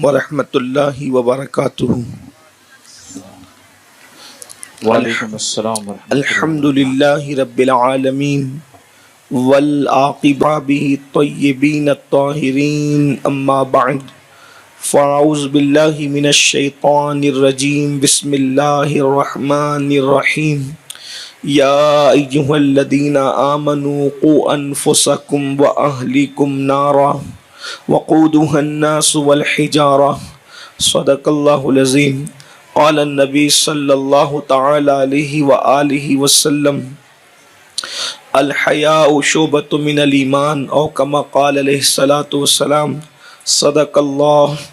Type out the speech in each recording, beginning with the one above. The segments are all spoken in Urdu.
ورحمۃ اللہ وبرکاتہ۔ وعلیکم السلام ورحمۃ الحمد اللہ۔ للہ رب العالمین والعاقبہ بالطیبین الطاہرین، اما بعد فاعوذ باللہ من الشیطان الرجیم، بسم اللہ الرحمن الرحیم۔ یا ایہا الذین آمنوا قوا انفسکم واہلیکم نارا وقودها الناس والحجارہ، صدق اللہ العظیم۔ قال النبی صلی اللہ تعالی علیہ وآلہ وسلم، الحیاء شعبۃ من الایمان، او کما قال علیہ الصلاۃ والسلام۔ صدق اللہ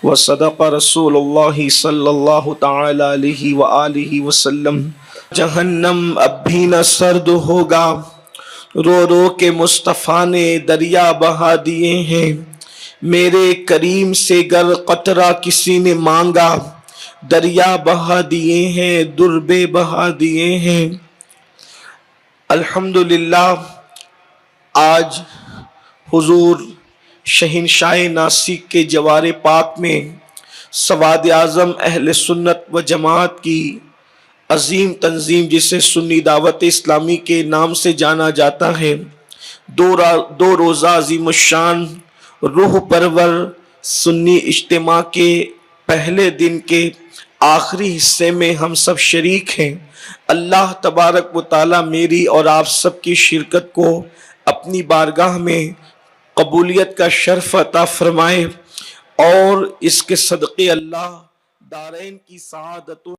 وصدق رسول اللہ صلی اللہ تعالی علیہ وآلہ وسلم۔ جہنم اب بھی نہ سرد ہوگا، رو رو کے مصطفیٰ نے دریا بہا دیے ہیں۔ میرے کریم سے گر قطرہ کسی نے مانگا، دریا بہا دیے ہیں، دربے بہا دیے ہیں۔ الحمدللہ آج حضور شہنشاہ ناسک کے جوار پاک میں سواد اعظم اہل سنت و جماعت کی عظیم تنظیم، جسے سنی دعوت اسلامی کے نام سے جانا جاتا ہے، دو روزہ عظیم الشان روح پرور سنی اجتماع کے پہلے دن کے آخری حصے میں ہم سب شریک ہیں۔ اللہ تبارک و تعالی میری اور آپ سب کی شرکت کو اپنی بارگاہ میں قبولیت کا شرف عطا فرمائے، اور اس کے صدقے اللہ دارین کی سعادت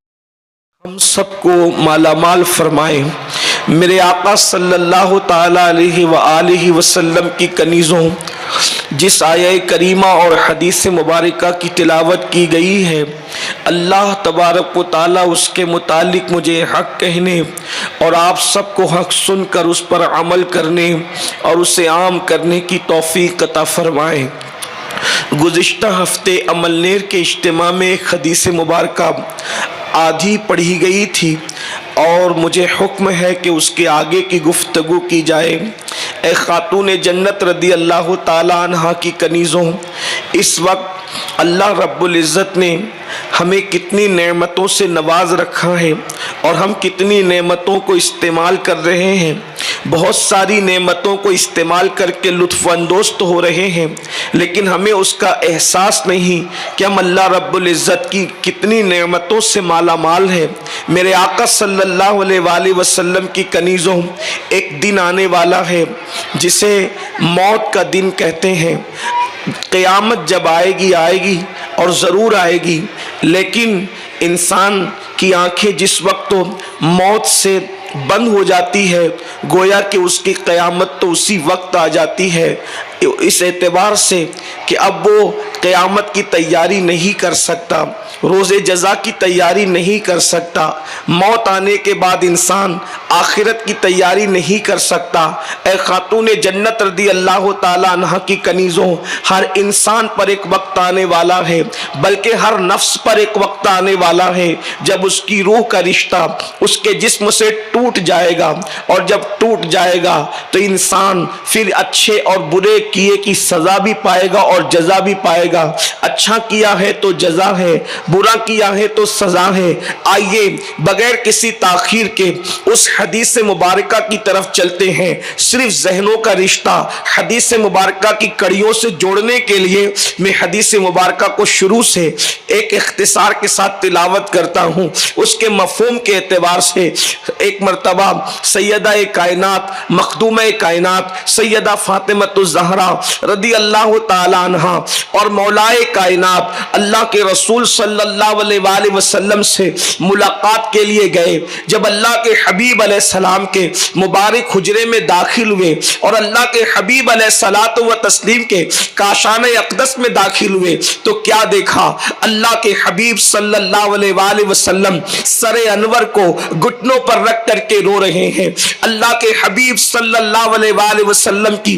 ہم سب کو مالا مال فرمائے۔ میرے آقا صلی اللہ تعالی علیہ وآلہ وسلم کی کنیزوں، جس آیہ کریمہ اور حدیث مبارکہ کی تلاوت کی گئی ہے، اللہ تبارک و تعالی اس کے متعلق مجھے حق کہنے اور آپ سب کو حق سن کر اس پر عمل کرنے اور اسے عام کرنے کی توفیق عطا فرمائے۔ گزشتہ ہفتے عملنیر کے اجتماع میں ایک حدیث مبارکہ آدھی پڑھی گئی تھی، اور مجھے حکم ہے کہ اس کے آگے کی گفتگو کی جائے۔ اے خاتون جنت رضی اللہ تعالی عنہا کی کنیزوں، اس وقت اللہ رب العزت نے ہمیں کتنی نعمتوں سے نواز رکھا ہے، اور ہم کتنی نعمتوں کو استعمال کر رہے ہیں۔ بہت ساری نعمتوں کو استعمال کر کے لطف اندوز تو ہو رہے ہیں، لیکن ہمیں اس کا احساس نہیں کہ ہم اللہ رب العزت کی کتنی نعمتوں سے مالا مال ہے۔ میرے آقا صلی اللہ علیہ وآلہ وسلم کی کنیزوں، ایک دن آنے والا ہے جسے موت کا دن کہتے ہیں۔ قیامت جب آئے گی اور ضرور آئے گی، لیکن انسان کی آنکھیں جس وقت موت سے بند ہو جاتی ہے، گویا کہ اس کی قیامت تو اسی وقت آ جاتی ہے، اس اعتبار سے کہ اب وہ قیامت کی تیاری نہیں کر سکتا، روز جزا کی تیاری نہیں کر سکتا۔ موت آنے کے بعد انسان آخرت کی تیاری نہیں کر سکتا۔ اے خاتون جنت رضی اللہ تعالی عنہ کی کنیزوں، ہر انسان پر ایک وقت آنے والا ہے، بلکہ ہر نفس پر ایک وقت آنے والا ہے جب اس کی روح کا رشتہ اس کے جسم سے ٹوٹ جائے گا، اور جب ٹوٹ جائے گا تو انسان پھر اچھے اور برے کیے کی سزا بھی پائے گا اور جزا بھی پائے گا۔ اچھا کیا ہے تو جزا ہے، برا کیا ہے تو سزا ہے۔ آئیے بغیر کسی تاخیر کے اس حدیث مبارکہ کی طرف چلتے ہیں۔ صرف ذہنوں کا رشتہ حدیث مبارکہ کی کڑیوں سے جوڑنے کے لیے میں حدیث مبارکہ کو شروع سے ایک اختصار کے ساتھ تلاوت کرتا ہوں۔ اس کے مفہوم کے اعتبار سے ایک مرتبہ سیدہ کائنات، مخدومہ کائنات سیدہ فاطمہ الزہرا رضی اللہ تعالی عنہ اور مولائے کائنات اللہ کے رسول صلی اللہ علیہ وآلہ وسلم سے ملاقات کے لیے گئے۔ جب اللہ کے حبیب علیہ السلام کے مبارک حجرے میں داخل ہوئے اور اللہ کے حبیب علیہ الصلاۃ و تسلیم کے کاشانہ اقدس میں داخل ہوئے تو کیا دیکھا؟ اللہ کے حبیب صلی اللہ علیہ وآلہ وسلم سر انور کو گھٹنوں پر رکھ کر کے رو رہے ہیں۔ اللہ کے حبیب صلی اللہ علیہ وآلہ وسلم کی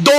2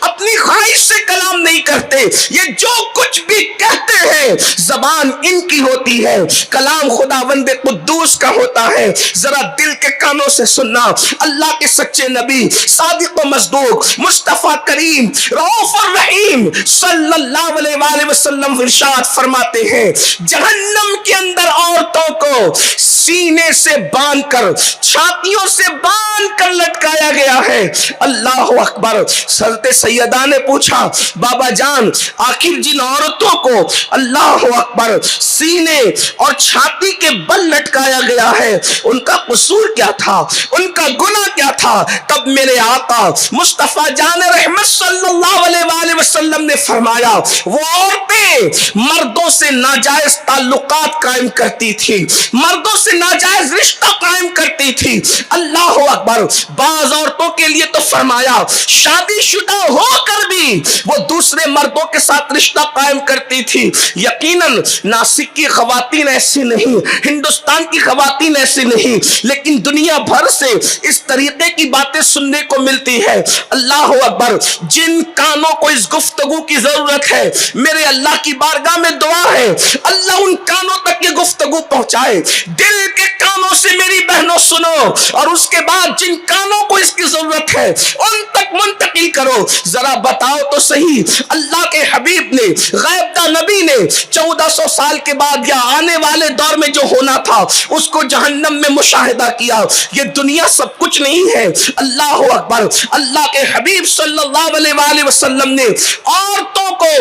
اپنی خواہش سے کلام نہیں کرتے، یہ جو کچھ بھی کہتے ہیں زبان ان کی ہوتی ہے، کلام خداوند قدوس کا ہوتا ہے۔ ذرا دل کے کانوں سے سننا، اللہ کے سچے نبی صادق و مصدوق مصطفیٰ کریم رؤوف الرحیم صلی اللہ علیہ وآلہ وسلم ارشاد فرماتے ہیں، جہنم کے اندر عورتوں کو سینے سے باندھ کر، چھاتیوں سے باندھ کر لٹکایا گیا ہے۔ اللہ اکبر۔ حضرت سیدہ نے پوچھا، بابا جان آخر جن عورتوں کو اللہ اکبر سینے اور چھاتی کے بل لٹکایا گیا ہے ان کا قصور کیا تھا، ان کا گناہ کیا تھا؟ تب میرے آقا مصطفیٰ جان رحمت صلی اللہ علیہ وآلہ وسلم نے فرمایا، وہ عورتیں مردوں سے ناجائز تعلقات قائم کرتی تھی، مردوں سے ناجائز رشتہ قائم کرتی تھی۔ اللہ اکبر۔ بعض عورتوں کے لیے تو فرمایا شادی شدہ ہو کر بھی وہ دوسرے مردوں کے ساتھ رشتہ قائم کرتی تھی۔ یقیناً ناسک کی خواتین ایسی نہیں، ہندوستان کی خواتین ایسی نہیں، لیکن دنیا بھر سے اس طریقے کی باتیں سننے کو ملتی ہے۔ اللہ اکبر۔ جن کانوں کو اس گفتگو کی ضرورت ہے، میرے اللہ کی بارگاہ میں دعا ہے اللہ ان کانوں تک یہ گفتگو پہنچائے۔ دل کے کانوں سے میری بہنوں سنو، اور اس کے بعد جن کانوں کو اس کی ضرورت ہے ان تک منتقل کرو۔ ذرا بتاؤ تو صحیح، اللہ کے حبیب نے، غیب داں نبی نے 1400 سال کے بعد یا آنے والے دور میں جو ہونا تھا اس کو جہنم میں مشاہدہ کیا۔ یہ دنیا سب کچھ نہیں ہے۔ اللہ اکبر۔ اللہ کے حبیب صلی اللہ علیہ وآلہ وسلم نے عورتوں کو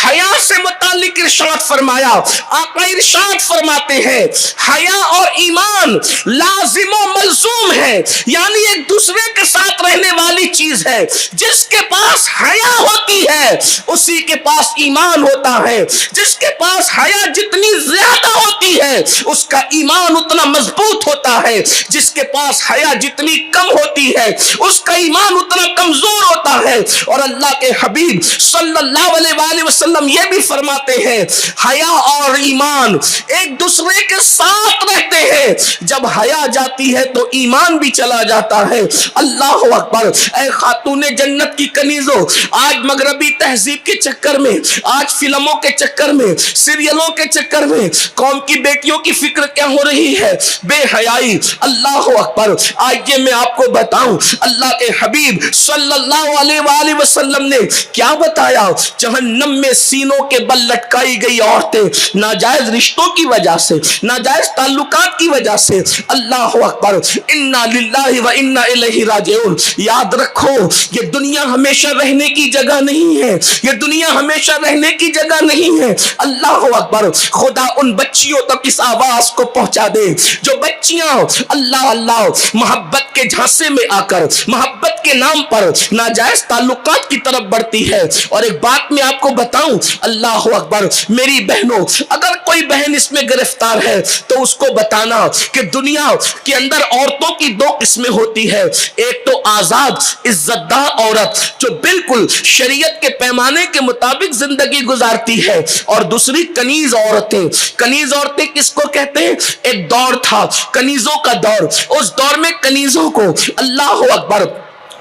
حیا سے متعلق ارشاد فرمایا۔ آقا ارشاد فرماتے ہیں حیا اور ایمان لازم و ملزوم ہے، یعنی ایک دوسرے کے ساتھ رہنے والی چیز ہے۔ جس کے پاس حیا ہوتی ہے اسی کے پاس ایمان ہوتا ہے، جس کے پاس حیا جتنی زیادہ ہوتی ہے اس کا ایمان اتنا مضبوط ہوتا ہے، جس کے پاس حیا جتنی کم ہوتی ہے اس کا ایمان اتنا کمزور ہوتا ہے۔ اور اللہ کے حبیب صلی اللہ علیہ وآلہ وسلم یہ بھی فرماتے ہیں حیا اور ایمان ایک دوسرے کے ساتھ رہتے ہیں، جب حیا جاتی ہے تو ایمان بھی چلا جاتا ہے۔ اللہ اکبر۔ اے خاتون جنت کی کنیزوں، آج مغربی تہذیب کے چکر میں، آج فلموں کے چکر میں، سیریلوں کے چکر میں قوم کی بیٹیوں کی فکر کیا ہو رہی ہے؟ بے حیائی۔ اللہ اکبر۔ آئیے میں آپ کو بتاؤں اللہ کے حبیب صلی اللہ علیہ وآلہ وسلم نے کیا بتایا۔ جہنم میں سینوں کے بل لٹکائی گئی عورتیں ناجائز رشتوں کی وجہ سے، ناجائز تعلقات کی وجہ سے۔ اللہ اکبر۔ انا للہ و انا الیہ راجعون۔ یاد رکھو یہ دنیا ہمیشہ رہنے کی جگہ نہیں ہے، یہ دنیا ہمیشہ رہنے کی جگہ نہیں ہے۔ اللہ اکبر۔ خدا ان بچیوں تک اس آواز کو پہنچا دے جو بچیاں اللہ اللہ محبت کے جھانسے میں آ کر محبت کے نام پر ناجائز تعلقات کی طرف بڑھتی ہے۔ اور ایک بات میں آپ کو بتاؤں اللہ اکبر میری بہنوں، اگر کوئی بہن اس میں گرفتار ہے تو اس کو بتانا کہ دنیا کے اندر عورتوں کی دو قسمیں ہوتی ہے، ایک تو آزاد عزت دار عورت جو بالکل شریعت کے پیمانے کے مطابق زندگی گزارتی ہے، اور دوسری کنیز عورتیں۔ کنیز عورتیں کس کو کہتے ہیں؟ ایک دور تھا کنیزوں کا دور، اس دور میں کنیزوں کو اللہ اکبر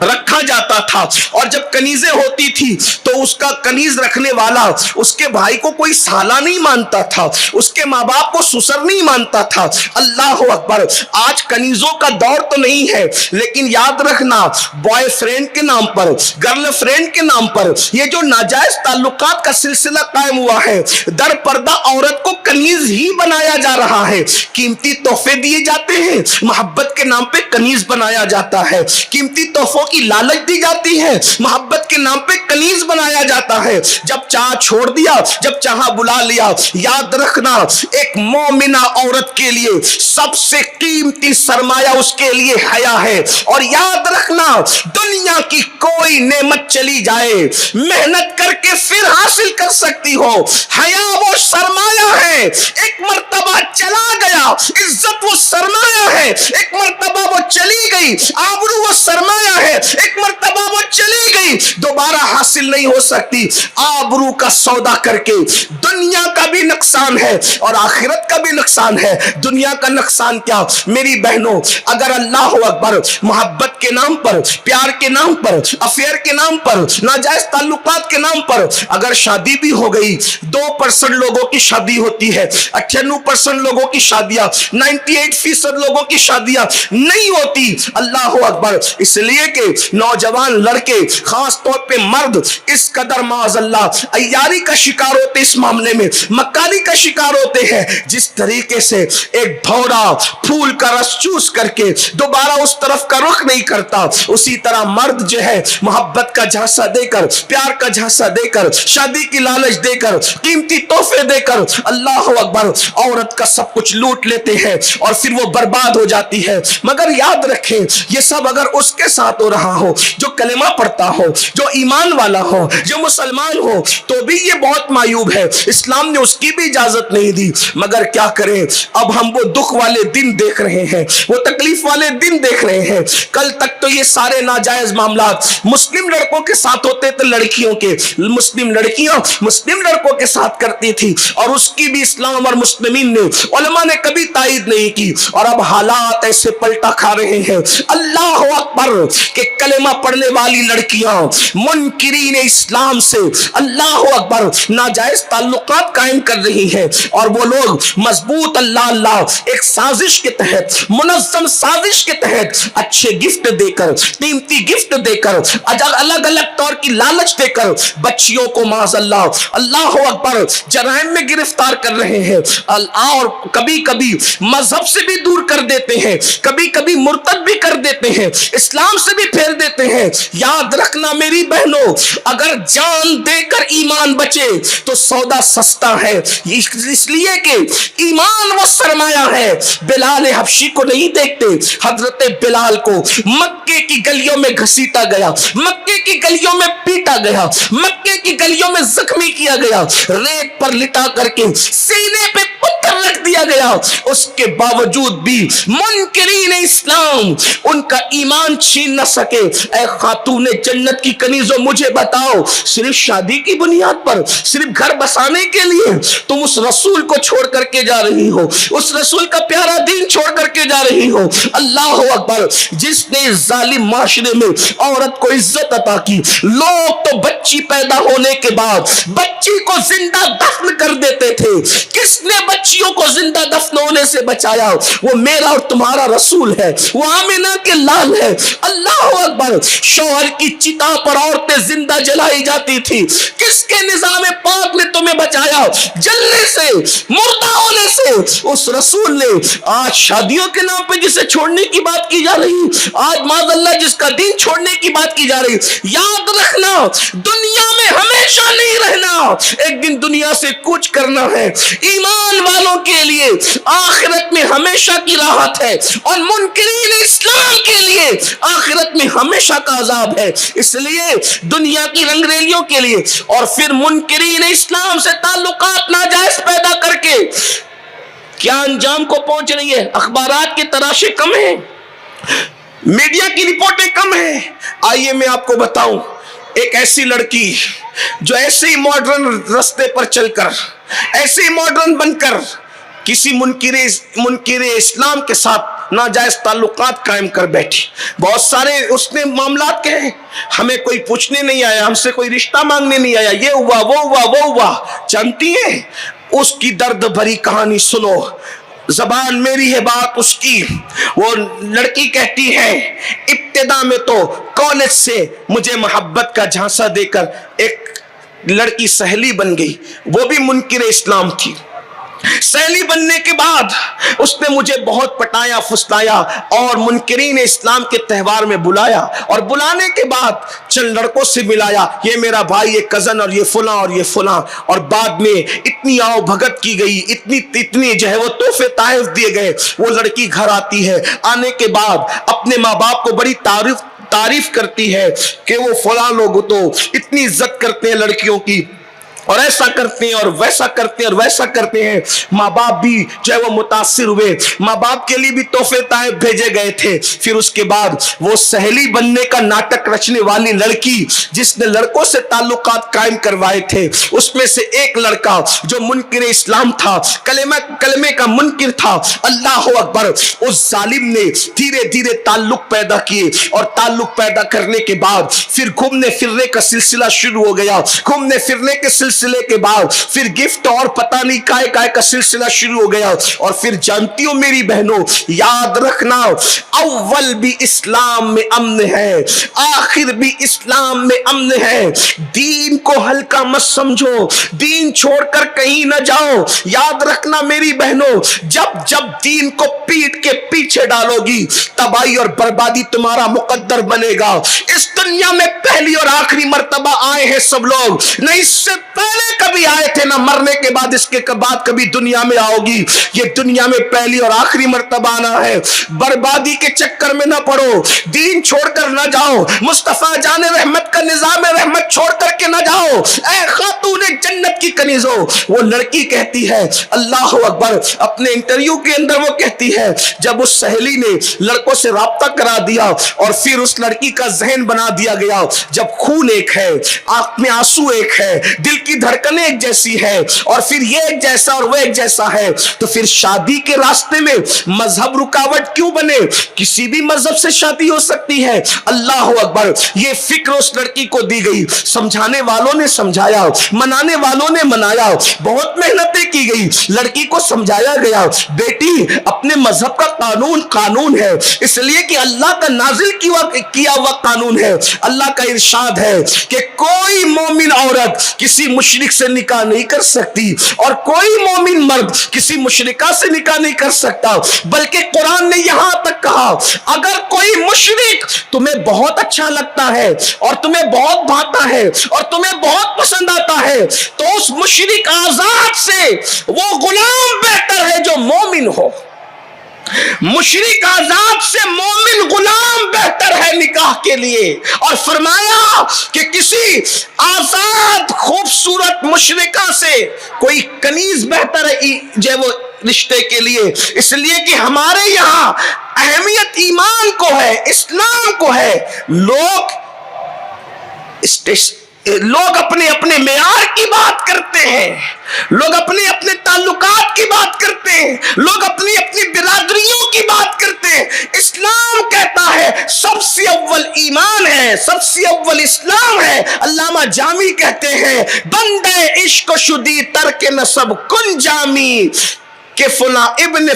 رکھا جاتا تھا، اور جب کنیزیں ہوتی تھی تو اس کا کنیز رکھنے والا اس کے بھائی کو کوئی سالہ نہیں مانتا تھا، اس کے ماں باپ کو سسر نہیں مانتا تھا۔ اللہ اکبر۔ آج کنیزوں کا دور تو نہیں ہے، لیکن یاد رکھنا بوائے فرینڈ کے نام پر، گرل فرینڈ کے نام پر یہ جو ناجائز تعلقات کا سلسلہ قائم ہوا ہے، در پردہ عورت کو کنیز ہی بنایا جا رہا ہے۔ قیمتی تحفے دیے جاتے ہیں، محبت کے نام پہ کنیز بنایا جاتا ہے، قیمتی تحفوں کی لالچ دی جاتی ہے، محبت کے نام پہ کنیز بنایا جاتا ہے۔ جب چاہ چھوڑ دیا، جب چاہا بلا لیا۔ یاد رکھنا ایک مومنہ عورت کے لیے سب سے قیمتی سرمایہ اس کے لیے حیا ہے، اور یاد رکھنا دنیا کی کوئی نعمت چلی جائے محنت کر کے پھر حاصل کر سکتی ہو، حیا وہ سرمایہ ہے۔ ایک مرتبہ مرتبہ چلا گیا، عزت وہ سرمایہ ہے، ایک مرتبہ وہ چلی گئی، آبرو وہ سرمایہ ہے، ایک مرتبہ وہ چلی گئی، دوبارہ حاصل نہیں ہو سکتی۔ آبرو کا سودا کر کے دنیا کا بھی نقصان ہے اور آخرت کا بھی نقصان ہے۔ دنیا کا نقصان کیا میری بہنوں، اگر اللہ اکبر محبت کے نام پر، پیار کے نام پر، افیئر کے نام پر، ناجائز تعلقات کے نام پر اگر شادی بھی ہو گئی، 2% لوگوں کی شادی ہوتی ہے، 98% لوگوں کی شادیاں، 98% لوگوں کی شادیاں نہیں ہوتی۔ اللہ اکبر، اس لیے کہ نوجوان لڑکے خاص طور پہ مرد اس قدر معاذ اللہ عیاری کا شکار ہوتے، اس معاملے میں مکاری کا شکار ہوتے ہیں۔ جس طریقے سے ایک بھورا پھول کا رس چوس کر کے دوبارہ اس طرف کا رخ نہیں کرتا، اسی طرح مرد جو ہے محبت کا جھانسا دے کر، پیار کا جھانسا دے کر، شادی کی لالچ دے کر، قیمتی تحفے دے کر اللہ اکبر عورت کا سب کچھ لوٹ لیتے ہیں اور پھر وہ برباد ہو جاتی ہے۔ مگر یاد رکھیں یہ سب اگر اس کے ساتھ ہو رہا ہو جو کلمہ پڑھتا ہو، جو ایمان والا ہو، جو مسلمان ہو، تو بھی یہ بہت معیوب ہے، اسلام نے اس کی بھی اجازت نہیں دی۔ مگر کیا کریں، اب ہم وہ دکھ والے دن دیکھ رہے ہیں، وہ تکلیف والے دن دیکھ رہے ہیں۔ کل تک تو یہ سارے ناجائز معاملات مسلم لڑکوں کے ساتھ ہوتے تھے، لڑکیوں کے، مسلم لڑکیاں مسلم لڑکوں کے ساتھ کرتی تھی اور اس کی بھی اسلام اور مسلمین نے، علماء نے کبھی تائید نہیں کی، اور اب حالات ایسے پلٹا کھا رہے ہیں اللہ اکبر کہ کلمہ پڑھنے والی لڑکیاں منکرین اسلام سے اللہ اکبر ناجائز تعلقات قائم کر رہی ہیں، اور وہ لوگ مضبوط اللہ ایک سازش کے تحت، منظم سازش کے تحت اچھے گفٹ دے کر، قیمتی گفٹ دے کر، الگ الگ طور کی لالچ دے کر بچیوں کو معاذ اللہ اکبر جرائم میں گرفتار کر رہے ہیں، اور کبھی کبھی مذہب سے بھی دور کر دیتے ہیں، کبھی کبھی مرتد بھی کر دیتے ہیں، اسلام سے بھی پھیر دیتے ہیں۔ یاد رکھنا میری بہنوں، اگر جان دے کر ایمان بچے تو سودا سستا ہے، اس لیے کہ ایمان وہ سرمایہ ہے۔ بلال حبشی کو نہیں دیکھتے، حضرت بلال کو مکے کی گلیوں میں گھسیٹا گیا، مکے کی گلیوں میں پیٹا گیا، مکے کی گلیوں میں زخمی کیا گیا، ریت پر لٹا کر کے سینے پہ پتھر رکھ دیا گیا، اس کے باوجود بھی منکرین اسلام ان کا ایمان چھین نہ سکے۔ اے خاتون جنت کی کنیزوں، مجھے بتاؤ، صرف شادی کی بنیاد پر، صرف گھر بسانے کے لیے تم اس رسول کو چھوڑ کر کے جا رہی ہو، اس رسول کا پیارا دین چھوڑ کر کے جا رہی ہو؟ اللہ اکبر، جس نے ظالم معاشرے میں عورت کو عزت عطا کی، لوگ تو بچی پیدا ہونے کے بعد بچی کو زندہ دفن کر دیتے تھے، کس نے بچیوں کو زندہ دفن ہونے سے بچایا؟ وہ میرا اور تمہارا رسول ہے، وہ آمنہ کے لال ہے۔ اللہ اکبر، شوہر کی چتا پر عورتیں زندہ جلائی جاتی تھی، کس کے نظام پاک نے تمہیں بچایا جلنے سے، مردہ ہونے سے؟ اس رسول نے۔ آج شادیوں کے نام پہ جسے چھوڑنے کی بات کی جا رہی، آج معاذ اللہ جس کا دین چھوڑنے کی بات کی جا رہی، یاد رکھنا دنیا میں ہمیشہ نہیں رہنا، ایک دن دنیا سے کوچ کرنا ہے۔ ایمان والوں کے لیے آخرت میں ہمیشہ کی راحت ہے، اور منکرین اسلام کے لیے آخرت میں ہمیشہ کا عذاب ہے۔ اس لیے دنیا کی رنگریلیوں کے لیے اور پھر منکرین اسلام سے تعلقات ناجائز پیدا کر کے کیا انجام کو پہنچ رہی ہے؟ اخبارات کے تراشے کم ہیں، میڈیا کی رپورٹیں کم ہیں۔ آئیے میں آپ کو بتاؤں، ایک ایسی لڑکی جو ایسے ہی ماڈرن رستے پر چل کر، ایسے ہی ماڈرن بن کر کسی منکر اسلام کے ساتھ ناجائز تعلقات قائم کر بیٹھی، بہت سارے اس نے معاملات کہے، ہمیں کوئی پوچھنے نہیں آیا، ہم سے کوئی رشتہ مانگنے نہیں آیا، یہ ہوا وہ ہوا وہ ہوا۔ جانتی ہیں اس کی درد بھری کہانی سنو، زبان میری ہے بات اس کی۔ وہ لڑکی کہتی ہے ابتدا میں تو کالج سے مجھے محبت کا جھانسا دے کر ایک لڑکی سہیلی بن گئی، وہ بھی منکر اسلام تھی۔ سہیلی بننے کے بعد اس نے مجھے بہت پٹایا پھسلایا اور منکرین اسلام کے تہوار میں بلایا، اور بلانے کے بعد چند لڑکوں سے ملایا، یہ میرا بھائی، یہ کزن، اور یہ فلاں اور یہ فلاں، اور بعد میں اتنی آؤ بھگت کی گئی، اتنی جو ہے وہ تحفے تحائف دیے گئے۔ وہ لڑکی گھر آتی ہے، آنے کے بعد اپنے ماں باپ کو بڑی تعریف کرتی ہے کہ وہ فلاں لوگ تو اتنی عزت کرتے ہیں لڑکیوں کی، اور ایسا کرتے ہیں اور ویسا کرتے ہیں اور ویسا کرتے ہیں. ماں باپ بھی جو ہے وہ متاثر ہوئے, ماں باپ کے لیے بھی تحفے تحائف بھیجے گئے تھے. پھر اس کے بعد وہ سہیلی بننے کا ناٹک رچنے والی لڑکی جس نے لڑکوں سے تعلقات قائم کروائے تھے, اس میں سے ایک لڑکا جو منکر اسلام تھا, کلمے کا منکر تھا, اللہ اکبر, اس ظالم نے دھیرے دھیرے تعلق پیدا کیے, اور تعلق پیدا کرنے کے بعد پھر گھومنے پھرنے کا سلسلہ شروع ہو گیا. گھومنے پھرنے کے سلسلے کے بعد پھر گفٹ اور پتہ نہیں کائے کائے کا سلسلہ شروع ہو گیا. اور پھر جانتی ہو میری بہنوں, یاد رکھنا, اول بھی اسلام میں امن ہے, آخر بھی اسلام میں امن ہے. دین کو ہلکا مت سمجھو, دین چھوڑ کر کہیں نہ جاؤ. یاد رکھنا میری بہنوں, جب دین کو پیٹ کے پیچھے ڈالو گی, تباہی اور بربادی تمہارا مقدر بنے گا. اس دنیا میں پہلی اور آخری مرتبہ آئے ہیں سب لوگ, نہ اس سے پہلے کبھی آئے تھے, نہ مرنے کے بعد اس کے بعد کبھی دنیا میں آؤ گی. یہ دنیا میں پہلی اور آخری مرتبہ آنا ہے. بربادی کے چکر میں نہ پڑو, دین چھوڑ کر نہ جاؤ, مصطفیٰ جان رحمت کا نظام رحمت چھوڑ کر کے نہ جاؤ. اے خاتون جنت کی کنیزوں, وہ لڑکی کہتی ہے, اللہ اکبر, اپنے انٹرویو کے اندر وہ کہتی ہے, جب اس سہیلی نے لڑکوں سے رابطہ کرا دیا اور پھر اس لڑکی کا ذہن بنا دیا گیا, جب خون ایک ہے, آنکھ میں آنسو ایک ہے, دل کی دھڑکنیں ایک جیسی ہے, اور پھر یہ ایک جیسا اور وہ ایک جیسا ہے, تو پھر شادی کے راستے میں مذہب رکاوٹ کیوں بنے؟ کسی بھی مذہب سے شادی ہو سکتی ہے. اللہ اکبر, یہ فکر اس لڑکی کو دی گئی. سمجھانے والوں نے سمجھایا, منانے والوں نے منایا, بہت محنتیں کی گئی, لڑکی کو سمجھایا گیا, بیٹی اپنے مذہب کا قانون ہے, اس لیے کہ اللہ کا نازل کیا ہوا قانون ہے. اللہ کا ارشاد ہے کہ کوئی مومن عورت کسی مشرک سے نکاح نہیں کر سکتی, اور کوئی مومن مرد کسی مشرکہ سے نکاح نہیں کر سکتا. بلکہ قرآن نے یہاں تک کہا, اگر کوئی مشرک تمہیں بہت اچھا لگتا ہے اور تمہیں بہت بھاتا ہے اور تمہیں بہت پسند آتا ہے, تو اس مشرک آزاد سے وہ غلام بہتر ہے جو مومن ہو. مشرک آزاد سے مومن غلام بہتر ہے نکاح کے لیے. اور فرمایا کہ کسی آزاد خوبصورت مشرکہ سے کوئی کنیز بہتر ہے جو وہ رشتے کے لیے. اس لیے کہ ہمارے یہاں اہمیت ایمان کو ہے, اسلام کو ہے. لوگ اپنے اپنے معیار کی بات کرتے ہیں, لوگ اپنے اپنے تعلقات کی بات کرتے ہیں, لوگ اپنی اپنی برادریوں کی بات کرتے ہیں. اسلام کہتا ہے سب سے اول ایمان ہے, سب سے اول اسلام ہے. علامہ جامی کہتے ہیں, بندے عشق شدی ترک نسب کن جامی, کہ فلاں ابن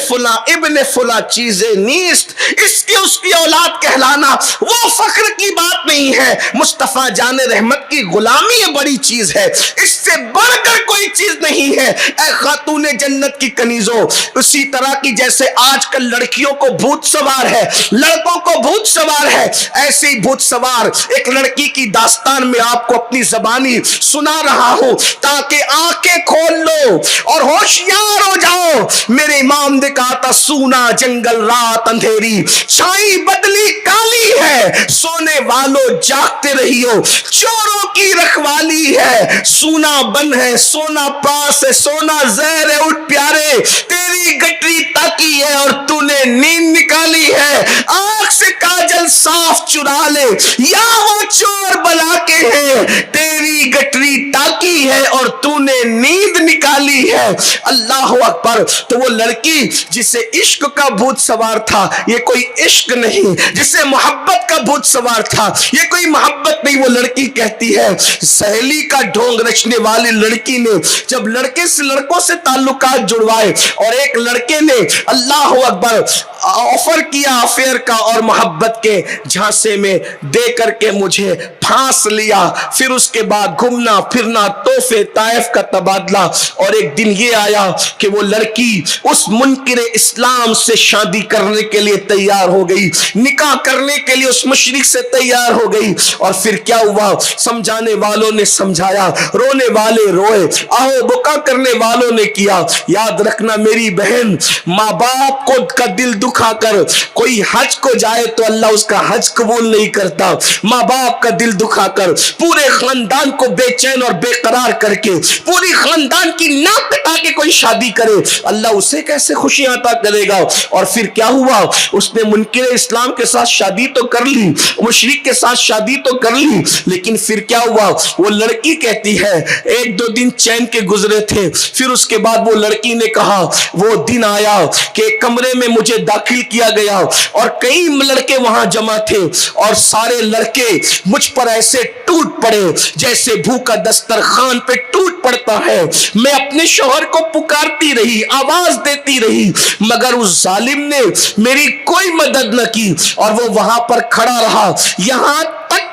فلاں چیزیں نیست. اس کی اولاد کہلانا وہ فخر کی بات نہیں ہے. مصطفیٰ جان رحمت کی غلامی یہ بڑی چیز ہے, اس سے بڑھ کر کوئی چیز نہیں ہے. اے خاتون جنت کی کنیزوں, اسی طرح کی جیسے آج کل لڑکیوں کو بھوت سوار ہے, لڑکوں کو بھوت سوار ہے, ایسے ہی بھوت سوار ایک لڑکی کی داستان میں آپ کو اپنی زبانی سنا رہا ہوں, تاکہ آنکھیں کھول لو اور ہوشیار ہو جاؤ. میرے امام نے کہا تھا, سونا جنگل رات اندھیری, چھائی بدلی کالی ہے, سونے والوں جاگتے رہیو, چوروں کی رکھوالی ہے. سونا بن ہے, سونا پاس ہے, سونا زہر ہے, اٹھ پیارے تیری گٹری تاکی ہے اور تو نے نیند نکالی ہے. آنکھ سے کاجل صاف چرا لے, یا وہ چور بلا کے ہیں, تیری گٹری تاکی ہے اور تو نے نیند نکالی ہے. اللہ اکبر. تو وہ لڑکی جسے عشق کا بھوت سوار تھا, یہ کوئی عشق نہیں. جسے محبت کا بھوت سوار تھا, یہ کوئی محبت نہیں. وہ لڑکی کہتی ہے, سہیلی کا ڈھونگ رچنے والی لڑکی نے جب لڑکے سے لڑکوں سے تعلقات جڑوائے, اور ایک لڑکے نے اللہ اکبر آفر کیا افیئر کا اور محبت کے جھانسے میں دے کر کے مجھے پھانس لیا. پھر اس کے بعد گھومنا پھرنا, تحفے طائف کا تبادلہ, اور ایک دن یہ آیا کہ وہ لڑکی اس منکر اسلام سے شادی کرنے کے لیے تیار ہو گئی, نکاح کرنے کے لیے اس مشرک سے تیار ہو گئی. اور پھر کیا ہوا؟ سمجھانے والوں نے سمجھایا, رونے والے روئے, آہو بکا کرنے والوں نے کیا. یاد رکھنا میری بہن, ماں باپ کو کا دل دکھا کر کوئی حج کو جائے تو اللہ اس کا حج قبول نہیں کرتا، ماں باپ کا دل دکھا کر، پورے خاندان کو بے چین اور بے قرار کر کے، پوری خاندان کی ناک کٹا کے کوئی شادی کرے، اللہ اسے کیسے خوشیاں عطا کرے گا؟ اور پھر کیا ہوا؟ اس نے منکر اسلام کے ساتھ شادی تو کر لی، مشرک کے ساتھ شادی تو کر لی، لیکن پھر کیا ہوا؟ وہ لڑکی کہتی ہے ایک دو دن چین کے گزرے تھے، پھر اس کے بعد وہ لڑکی نے کہا وہ دن آیا کہ کمرے میں مجھے داخل کیا گیا اور کئی لڑکے وہاں جمع تھے اور سارے لڑکے مجھ پر ایسے ٹوٹ پڑے جیسے بھوکا دسترخوان پہ ٹوٹ پڑتا ہے۔ میں اپنے شوہر کو پکارتی رہی، آواز دیتی رہی، مگر اس ظالم نے میری کوئی مدد نہ کی اور وہ وہاں پر کھڑا رہا، یہاں تک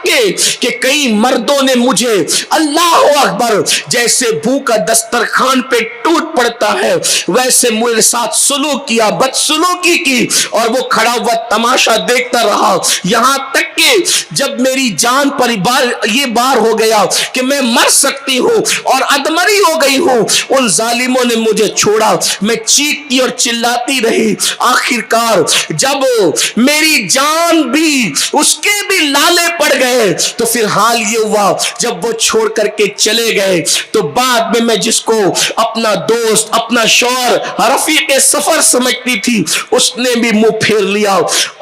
کہ کئی مردوں نے مجھے اللہ اکبر جیسے بھوکا دسترخوان پہ ٹوٹ پڑتا ہے ویسے میرے ساتھ سلوک کیا، بدسلوکی کی، اور وہ کھڑا ہوا تماشا دیکھتا رہا، یہاں تک کہ جب میری جان پر یہ بار ہو گیا کہ میں مر سکتی ہوں اور ادمری ہو گئی ہوں، ان ظالموں نے مجھے چھوڑا، میں چیختی اور چلاتی رہی، آخر کار جب میری جان بھی اس کے بھی لالے پڑ گئے تو پھر حال یہ ہوا جب وہ چھوڑ کر کے چلے گئے تو بعد میں جس کو اپنا دوست، اپنا شوہر، رفیق سفر سمجھتی تھی، اس نے بھی منہ پھیر لیا،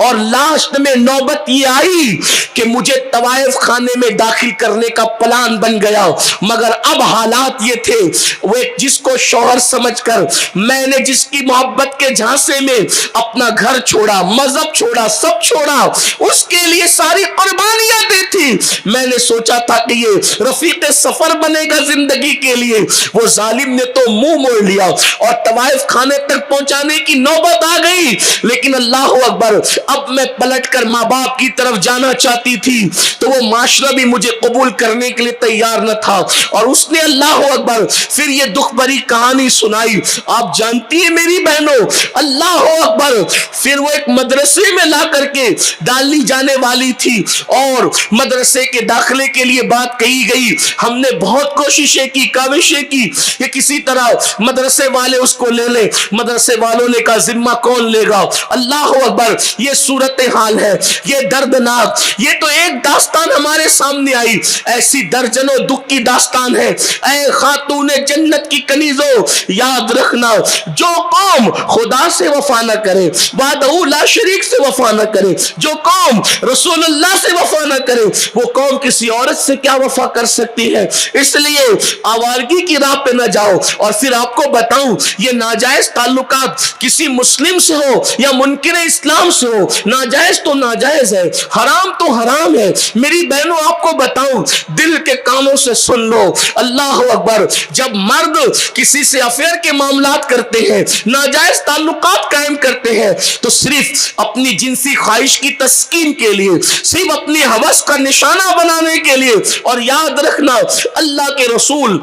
اور لاسٹ میں نوبت یہ آئی کہ مجھے طوائف خانے میں داخل کرنے کا پلان بن گیا، مگر اب حالات یہ تھے وہ جس کو شوہر سمجھ کر میں نے جس کی محبت کے جھانسے میں اپنا گھر چھوڑا، مذہب چھوڑا، سب چھوڑا، اس کے لیے ساری قربانیاں دی تھی، میں نے سوچا تھا کہ یہ رفیق سفر بنے گا زندگی کے لیے، وہ ظالم نے تو منہ موڑ لیا اور طوائف خانے تک پہنچانے کی نوبت آ گئی، لیکن اللہ اکبر اب میں پلٹ کر ماں باپ کی طرف جانا چاہتی تھی تو وہ معاشرہ بھی مجھے قبول کرنے کے لیے تیار نہ تھا، اور اس نے اللہ اکبر پھر یہ دکھ بھری کہانی سنائی، آپ جانتی ہیں میری بہنوں، اللہ اکبر پھر وہ ایک مدرسے میں لا کر کے ڈالنی جانے والی تھی اور مدرسے کے داخلے کے لیے بات کہی گئی، ہم نے بہت کوششیں کی، کاوشیں کی کہ کسی طرح مدرسے والے اس کو لے لے، مدرسے والوں نے کہا ذمہ کون لے گا؟ اللہ اکبر یہ صورتحال ہے، یہ دردناک، یہ تو ایک داستان ہمارے سامنے آئی، ایسی درجنوں دکھ کی داستان ہے، اے خاتون جنت کی کنیزوں یاد رکھنا، جو قوم خدا سے وفا نہ کرے، وحدہ لا شریک سے وفا نہ کرے، جو قوم رسول اللہ سے وفا نہ کرے، وہ قوم کسی عورت سے کیا وفا کر سکتی ہے؟ اس لیے آوارگی کی راہ پہ نہ جاؤ، اور پھر آپ کو بتاؤں یہ ناجائز تعلقات کسی مسلم سے ہو یا منکر اسلام سے ہو، ناجائز تو ناجائز ہے، حرام تو حرام ہے، میری بہنوں آپ کو بتاؤں دل کے کانوں سے سن لو، اللہ اکبر جب مرد کسی سے افیئر کے معاملات کرتے ہیں، ناجائز تعلقات قائم کرتے ہیں تو صرف اپنی جنسی خواہش کی تسکین کے لیے، صرف اپنی ہوس کا نشانہ بنانے کے لیے، اور یاد رکھنا اللہ کے رسول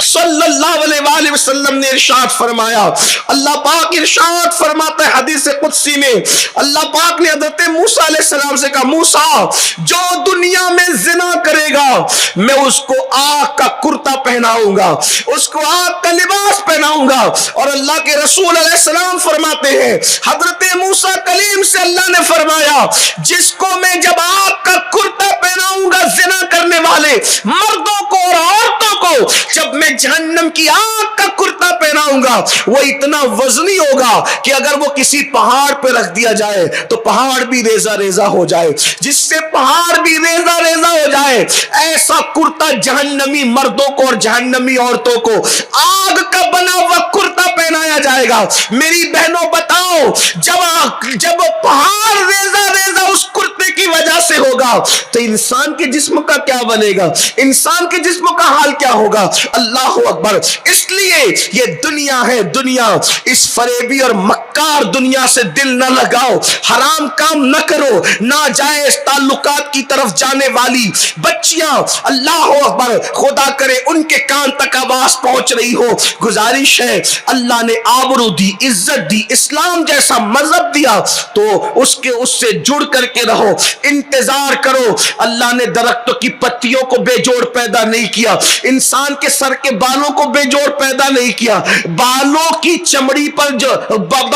صلی اللہ علیہ وآلہ وسلم نے ارشاد فرمایا، اللہ پاک ارشاد فرماتا ہے حدیث قدسی میں، اللہ پاک نے حضرت موسیٰ علیہ السلام سے کہا موسیٰ جو دنیا میں زنا کرے گا میں اس کو آگ کا کرتا پہناؤں گا، اس کو آگ کا لباس پہناؤں گا، اور اللہ کے رسول علیہ السلام فرماتے ہیں حضرت موسیٰ کلیم سے اللہ نے فرمایا جس کو میں جب آگ کا کرتا پہناؤں گا زنا کرنے والے مردوں کو اور عورتوں کو جب میں جہنم کی آگ کا کرتا پہناؤں گا وہ اتنا وزنی ہوگا کہ اگر وہ کسی پہاڑ پہ رکھ دیا جائے تو پہاڑ بھی ریزہ ریزہ ہو جائے، جس سے پہاڑ بھی ریزہ ریزہ ہو جائے، ایسا کرتا جہنمی مردوں کو اور جہنمی عورتوں کو آگ کا بنا ہوا کرتا پہنایا جائے گا۔ میری بہنوں بتاؤ جب پہاڑ ریزہ ریزہ اس کرتے کی وجہ سے ہوگا تو انسان کے جسم کا کیا بنے گا، انسان کے جسم کا حال کیا ہوگا؟ اللہ اکبر اس لیے یہ دنیا ہے، دنیا اس فریبی اور مکار دنیا سے دل نہ لگاؤ، حرام کام نہ کرو، ناجائز تعلقات کی طرف جانے والی بچیاں اللہ اکبر خدا کرے ان کے کان تک آواز پہنچ رہی ہو، گزارش ہے اللہ نے آبرو دی، عزت دی، اسلام جیسا مذہب دیا تو اس سے جڑ کر کے رہو، انتظار کرو، اللہ نے درختوں کی پتیوں کو بے جوڑ پیدا نہیں کیا، انسان کے سر کے بالوں کو بے جوڑ پیدا نہیں کیا، بالوں کی چمڑی پر جو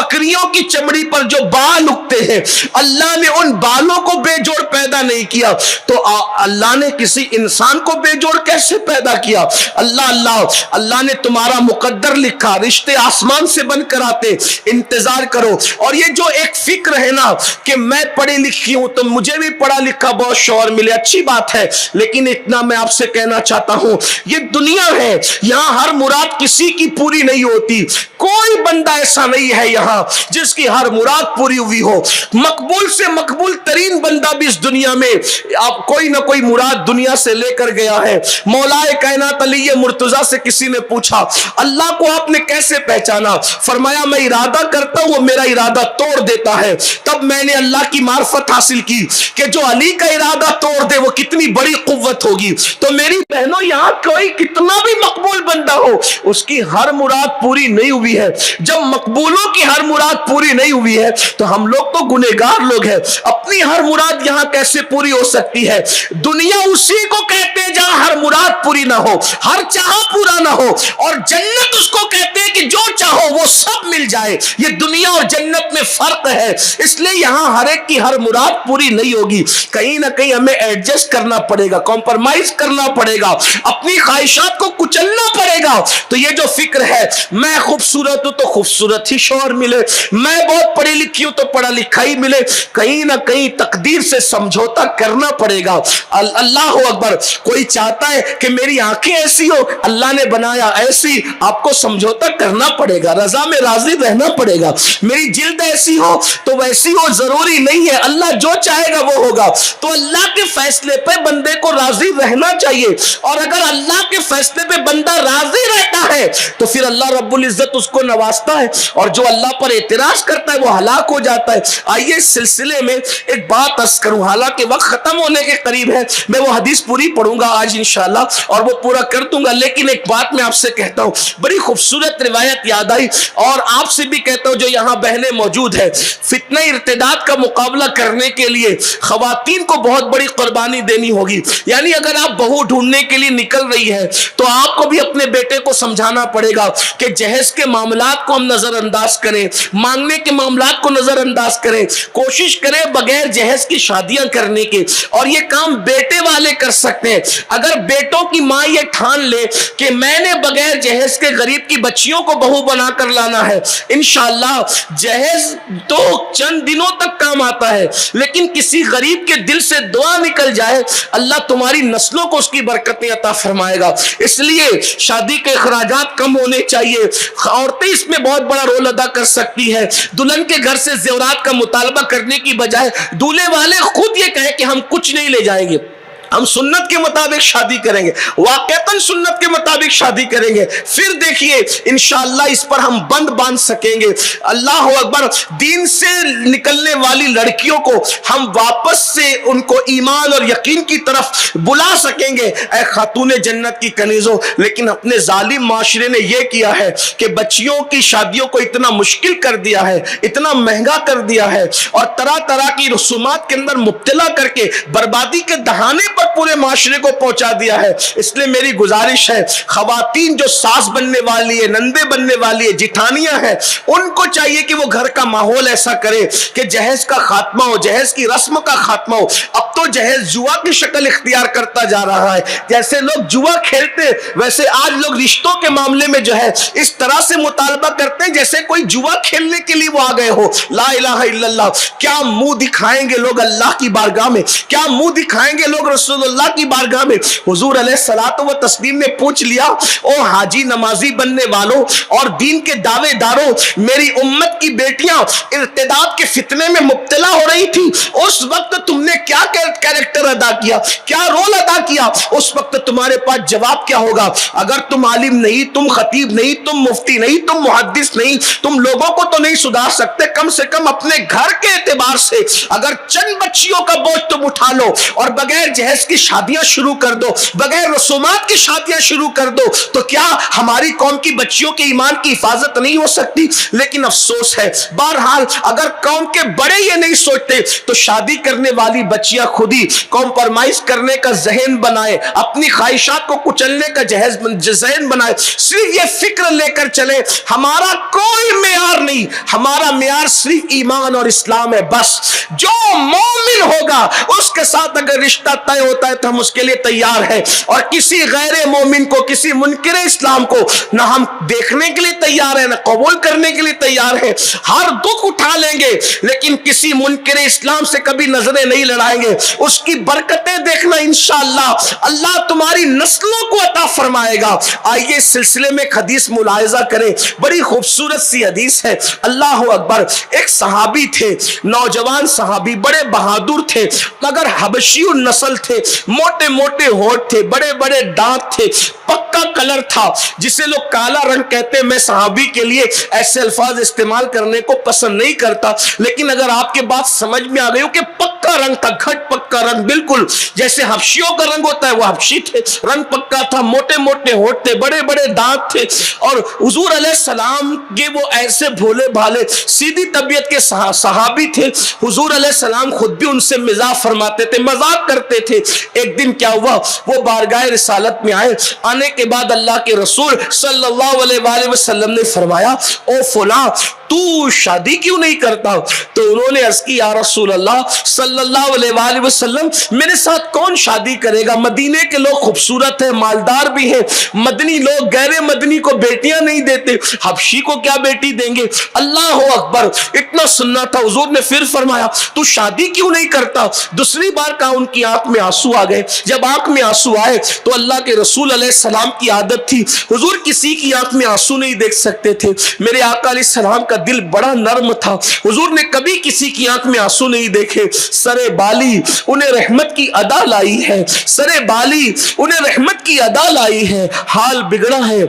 بکریوں کی چمڑی پر جو بال اگتے ہیں، اللہ نے ان بالوں کو بے جوڑ پیدا نہیں کیا، تو اللہ نے کسی انسان کو بے جوڑ کیسے پیدا کیا؟ اللہ نے تمہارا مقدر لکھا، رشتے آسمان سے بن کر آتے، انتظار کرو۔ اور یہ جو ایک فکر ہے نا کہ میں پڑھی لکھی ہوں تو مجھے بھی پڑھا لکھا بہت شوہر ملے، اچھی بات ہے، لیکن اتنا میں آپ سے کہنا چاہتا ہوں، یہ دنیا ہے، یہاں ہر مراد کسی کی پوری نہیں ہوتی۔ کوئی بندہ ایسا نہیں ہے یہاں جس کی ہر مراد پوری ہوئی ہو۔ مقبول سے مقبول ترین بندہ بھی اس دنیا میں آپ کوئی نہ کوئی مراد دنیا سے لے کر گیا ہے۔ مولا کائنات علی مرتضیٰ سے کسی نے پوچھا اللہ کو آپ نے کیسے پہچانا؟ فرمایا میں ارادہ کرتا ہوں وہ میرا ارادہ توڑ دیتا ہے۔ تب میں نے اللہ کی معرفت حاصل کی کہ جو علی کا ارادہ توڑ دے وہ کتنی بڑی قوت ہوگی۔ تو میری بہنوں، یہاں کوئی کتنا بھی مقبول بندہ ہو، اس کی ہر مراد پوری نہیں ہوئی ہے۔ جب مقبولوں کی ہر مراد پوری نہیں ہوئی ہے تو ہم لوگ تو گنہگار لوگ ہیں، اپنی ہر مراد یہاں کیسے پوری ہو سکتی ہے؟ دنیا اسی کو کہتے ہیں جہاں ہر مراد پوری نہ ہو، ہر چاہا پورا نہ ہو، اور جنت اس کو کہتے ہیں کہ جو چاہو وہ سب مل جائے۔ یہ دنیا اور جنت میں فرق ہے، اس لیے یہاں ہر ایک کی ہر مراد پوری نہیں ہوگی، کہیں نہ کہیں ہمیں ایڈجسٹ کرنا پڑے گا، کمپرمائز کرنا پڑے گا، اپنی خواہشات کو کچلنا پڑے گا۔ تو یہ جو فکر ہے میں خوبصورت ہوں تو خوبصورت ہی شوہر ملے، میں بہت پڑھی لکھی ہوں تو پڑھا لکھا ہی ملے، کہیں نہ کہیں تقدیر سے سمجھوتا کرنا پڑے گا۔ اللہ اکبر، کوئی چاہتا ہے کہ میری آنکھیں ایسی ہو، اللہ نے بنایا ایسی، آپ کو سمجھوتا کرنا پڑے گا، رضا میں راضی رہنا پڑے گا۔ میری جلد ایسی ہو تو ویسی ہو ضروری نہیں ہے، اللہ جو چاہے گا وہ ہوگا۔ تو اللہ کے فیصلے پہ بندے کو راضی رہنا چاہیے، اور اگر اللہ کے فیصلے پہ بندہ راضی رہتا ہے تو پھر اللہ رب العزت اس کو نوازتا ہے، اور جو اللہ پر اعتراض کرتا ہے وہ ہلاک ہو جاتا ہے۔ آئیے اس سلسلے میں ایک بات عرض کروں، حالانکہ وقت ختم ہونے کے قریب ہے، میں وہ حدیث پوری پڑھوں گا آج انشاءاللہ اور وہ پورا کر دوں گا، لیکن ایک بات میں آپ سے کہتا ہوں، بڑی خوبصورت روایت یاد آئی، اور آپ سے بھی کہتا ہوں جو یہاں بہنیں موجود ہیں، فتنہ ارتداد کا مقابلہ کرنے کے لیے خواتین کو بہت بڑی قربانی دینی ہوگی۔ یعنی اگر آپ بہو ڈھونڈنے کے لیے نکل رہی ہے تو آپ کو بھی اپنے بیٹے کو سمجھانا پڑے گا کہ جہیز کے معاملات کو ہم نظر انداز کریں، مانگنے کے معاملات کو نظر انداز کریں، کوشش کریں بغیر جہیز کی شادیاں کرنے کے، اور یہ کام بیٹے والے کر سکتے ہیں۔ اگر بیٹوں کی ماں یہ ٹھان لے کہ میں نے بغیر جہیز کے غریب کی بچیوں کو بہو بنا کر لانا ہے، انشاءاللہ جہیز تو چند دنوں تک کام آتا ہے، لیکن کسی غریب کے دل سے دعا نکل جائے اللہ تمہاری نسلوں کو اس کی برکتیں عطا فرمائے گا۔ اس لیے شادی کے اخراجات کم ہونے چاہیے، عورتیں اس میں بہت بڑا رول ادا کر سکتی ہے۔ دلہن کے گھر سے زیورات کا مطالبہ کرنے کی بجائے دولہے والے خود یہ کہے کہ ہم کچھ نہیں لے جائیں گے، ہم سنت کے مطابق شادی کریں گے، واقعتاً سنت کے مطابق شادی کریں گے، پھر دیکھیے انشاءاللہ اس پر ہم بند باندھ سکیں گے۔ اللہ اکبر، دین سے نکلنے والی لڑکیوں کو ہم واپس سے ان کو ایمان اور یقین کی طرف بلا سکیں گے۔ اے خاتون جنت کی کنیزوں، لیکن اپنے ظالم معاشرے نے یہ کیا ہے کہ بچیوں کی شادیوں کو اتنا مشکل کر دیا ہے، اتنا مہنگا کر دیا ہے، اور طرح طرح کی رسومات کے اندر مبتلا کر کے بربادی کے دہانے پر پورے معاشرے کو پہنچا دیا ہے۔ اس لیے میری گزارش ہے، خواتین جو ساس بننے والی ہے، نندے بننے والی ہے، جٹھانیاں ہیں، ان کو چاہیے کہ وہ گھر کا ماحول ایسا کرے کہ جہیز کا خاتمہ ہو، جہیز کی رسم کا خاتمہ ہو۔ اب تو جہیز جوا کی شکل اختیار کرتا جا رہا ہے، جیسے لوگ جوا کھیلتے ویسے آج لوگ رشتوں کے معاملے میں جو ہے اس طرح سے مطالبہ کرتے ہیں جیسے کوئی جوا کھیلنے کے لیے وہ آ گئے ہو۔ لا الہ الا اللہ، کیا منہ دکھائیں گے لوگ اللہ کی بارگاہ میں، کیا منہ دکھائیں گے لوگ رسول اللہ کی بارگاہ میں۔ حضور علیہ الصلوۃ والتسلیم نے پوچھ لیا، او حاجی نمازی بننے والوں اور دین کے دعوے داروں، میری امت کی بیٹیاں ارتداد کے فتنے میں مبتلا ہو رہی تھی، اس وقت تم نے کیا کیریکٹر ادا کیا، کیا رول ادا کیا؟ اس وقت تمہارے پاس جواب کیا ہوگا؟ اگر تم عالم نہیں، تم خطیب نہیں، تم مفتی نہیں، تم محدث نہیں، تم لوگوں کو تو نہیں سدھار سکتے، کم سے کم اپنے گھر کے اعتبار سے اگر چند بچیوں کا بوجھ تم اٹھا لو اور بغیر جہیز کی شادیاں شروع کر دو، بغیر رسومات کی شادیاں شروع کر دو، تو کیا ہماری قوم کی بچیوں کے ایمان کی حفاظت نہیں ہو سکتی؟ لیکن افسوس ہے بہرحال اگر قوم کے بڑے یہ نہیں سوچتے تو شادی کرنے والی بچیاں خود ہی کمپرمائز کرنے کا ذہن بنائے, اپنی خواہشات کو کچلنے کا ذہن بنائے, صرف یہ فکر لے کر چلے ہمارا کوئی معیار نہیں, ہمارا معیار صرف ایمان اور اسلام ہے بس. جو مومن ہوگا اس کے ساتھ اگر رشتہ طے ہوتا ہے تو ہم اس کے لیے تیار ہیں, اور کسی غیر مومن کو, کسی منکر اسلام کو نہ ہم دیکھنے کے لیے تیار ہیں نہ قبول کرنے کے لیے تیار ہیں. ہر دکھ اٹھا لیں گے لیکن کسی منکر اسلام سے کبھی نظریں نہیں لڑائیں گے. اس کی برکتیں دیکھنا انشاءاللہ اللہ تمہاری نسلوں کو عطا فرمائے گا. آئیے اس سلسلے میں ایک حدیث ملاحظہ کریں, بڑی خوبصورت سی حدیث ہے. اللہ اکبر. ایک صحابی تھے, نوجوان صحابی, بڑے بہادر تھے مگر حبشی النسل تھے, موٹے موٹے ہونٹ تھے, بڑے بڑے دانت تھے, پکا کلر تھا جسے لوگ کالا رنگ کہتے ہیں. میں صحابی کے لیے ایسے الفاظ استعمال کرنے کو پسند نہیں کرتا, لیکن اگر آپ کے بات سمجھ میں آ گئی ہو کہ پکا رنگ تھا, گھٹ پکا رنگ, بالکل جیسے حبشیوں کا رنگ ہوتا ہے وہ حبشی تھے, رنگ پکا تھا, موٹے موٹے ہونٹ تھے, بڑے بڑے دانت تھے, اور حضور علیہ السلام کے وہ ایسے بھولے بھالے سیدھی طبیعت کے صحابی تھے. حضور علیہ السلام خود بھی ان سے مزاح فرماتے تھے, مذاق کرتے تھے. ایک دن کیا ہوا, وہ بارگاہ رسالت میں آئے. آنے کے بعد اللہ کے رسول صلی اللہ علیہ وآلہ وسلم نے فرمایا, او فلاں تو شادی کیوں نہیں کرتا؟ تو انہوں نے عرض کی, یا رسول اللہ صلی اللہ علیہ وآلہ وسلم میرے ساتھ کون شادی کرے گا؟ مدینے کے لوگ خوبصورت ہیں, مالدار بھی ہیں, مدنی لوگ غیر مدنی کو بیٹیاں نہیں دیتے, حبشی کو کیا بیٹی دیں گے؟ اللہ اکبر. اتنا سننا تھا. حضور نے پھر فرمایا, تو شادی کیوں نہیں کرتا؟ دوسری بار کہا, ان کی آنکھ میں آنسو آ گئے. جب آنکھ میں آنسو آئے تو اللہ کے رسول علیہ السلام کی عادت تھی, حضور کسی کی آنکھ میں آنسو نہیں دیکھ سکتے تھے. میرے آقا علیہ السلام کا دل بڑا نرم تھا, حضور نے کبھی کسی کی آنکھ میں آنسو نہیں دیکھے. سرے بالی انہیں رحمت کی ادا لائی ہے, سرے بالی انہیں رحمت کی ادا لائی ہے, حال بگڑا ہے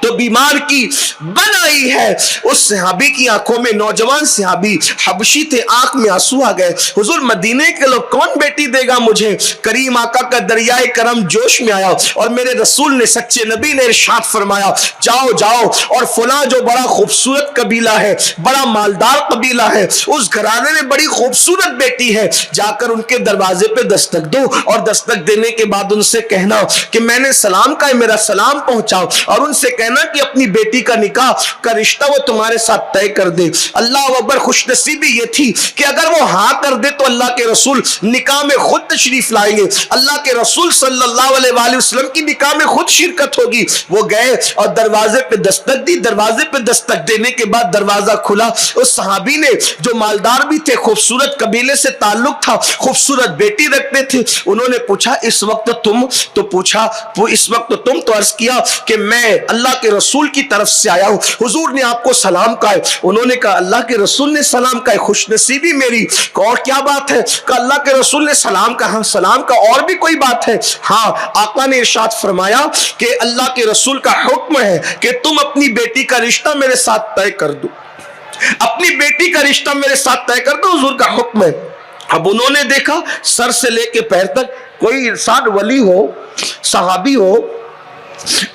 تو بیمار کی بنائی ہے. اس صحابی کی آنکھوں میں, نوجوان صحابی حبشی تھے, آنکھ میں آنسو آ گئے. حضور مدینے کے لوگ کون بیٹی دے گا مجھے؟ کریم آقا کا دریائے کرم جوش میں آیا اور میرے رسول نے, سچے نبی نے ارشاد فرمایا, جاؤ جاؤ اور فلاں جو بڑا خوبصورت قبیلہ ہے, بڑا مالدار قبیلہ ہے, اس گھرانے میں بڑی خوبصورت بیٹی ہے, جا کر ان کے دروازے پہ دستک دو, اور دستک دینے کے بعد ان سے کہنا کہ میں نے سلام کا ہے, میرا سلام پہنچاؤ, اور ان سے کہنا کہ اپنی بیٹی کا نکاح کا رشتہ وہ تمہارے ساتھ طے کر دے. اللہ اکبر. خوش نصیبی یہ تھی کہ اگر وہ ہاں کر دے تو اللہ کے رسول نکاح میں خود تشریف لائیں گے, اللہ کے رسول صلی اللہ علیہ وآلہ وسلم کی نکاح میں خود شرکت ہوگی. وہ گئے اور دروازے پہ دستک دی. دروازے پہ دستک دینے کے بعد دروازہ کھلا. اس صحابی نے, جو مالدار بھی تھے, خوبصورت قبیلے سے تعلق تھا, خوبصورت بیٹی رکھتے تھے, انہوں نے پوچھا, اس وقت تم؟ تو پوچھا وہ اس وقت تم؟ تو عرض کیا کہ میں اللہ کے رسول کی طرف سے آیا ہوں, حضور نے آپ کو سلام کہا ہے. انہوں نے کہا, اللہ کے رسول نے سلام کہا ہے, خوش نصیبی میری. اور کیا بات ہے؟ کہ اللہ کے رسول نے سلام کہا. سلام کا اور بھی کوئی بات ہے؟ ہاں. آقا نے ارشاد فرمایا کہ اللہ کے رسول کا حکم ہے کہ تم اپنی بیٹی کا رشتہ میرے ساتھ طے کر دو, اپنی بیٹی کا رشتہ میرے ساتھ طے کر دو, حضور کا حکم ہے. اب انہوں نے دیکھا سر سے لے کے پیر تک کوئی انسان ولی ہو, صحابی ہو,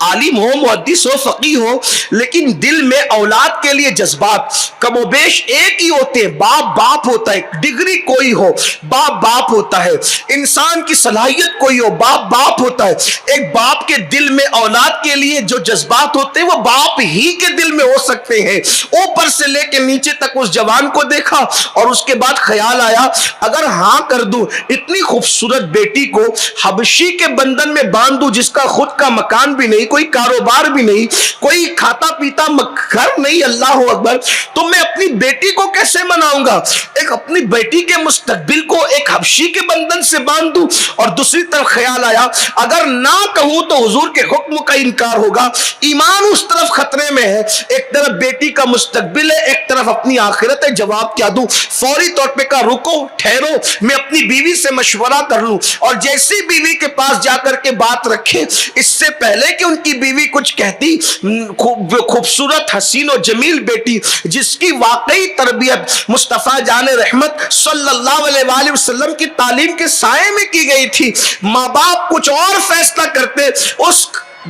عالم ہو, محدث ہو, فقیہ ہو, لیکن دل میں اولاد کے لیے جذبات کم و بیش ایک ہی ہوتے ہیں. باپ باپ ہوتا ہے, ڈگری کوئی ہو, باپ باپ ہوتا ہے. انسان کی صلاحیت کوئی ہو, باپ باپ ہوتا ہے. ایک باپ کے دل میں اولاد کے لیے جو جذبات ہوتے ہیں وہ باپ ہی کے دل میں ہو سکتے ہیں. اوپر سے لے کے نیچے تک اس جوان کو دیکھا اور اس کے بعد خیال آیا, اگر ہاں کر دوں, اتنی خوبصورت بیٹی کو حبشی کے بندن میں باندھ دوں جس کا خود کا مکان بھی نہیں, کوئی کاروبار بھی نہیں, کوئی کھاتا پیتا گھر نہیں, اللہ اکبر, تو میں اپنی بیٹی کو کیسے مناؤں گا؟ ایک اپنی بیٹی کے مستقبل کو ایک حبشی کے بندن سے باندھ دوں. اور دوسری طرف خیال آیا, اگر نہ کہوں تو حضور کے حکم کا انکار ہوگا, ایمان اس طرف خطرے میں ہے, ایک طرف بیٹی کا مستقبل ہے, ایک طرف اپنی آخرت ہے, جواب کیا دوں؟ فوری طور پہ کہا, رکو, ٹھہرو, میں اپنی بیوی سے مشورہ کر لوں. اور جیسی بیوی کے پاس جا کر کے بات رکھے, اس سے پہلے کہ ان کی بیوی کچھ کہتی, خوبصورت حسین و جمیل بیٹی جس کی واقعی تربیت مصطفیٰ جان رحمت صلی اللہ علیہ وآلہ وسلم کی تعلیم کے سائے میں کی گئی تھی, ماں باپ کچھ اور فیصلہ کرتے, اس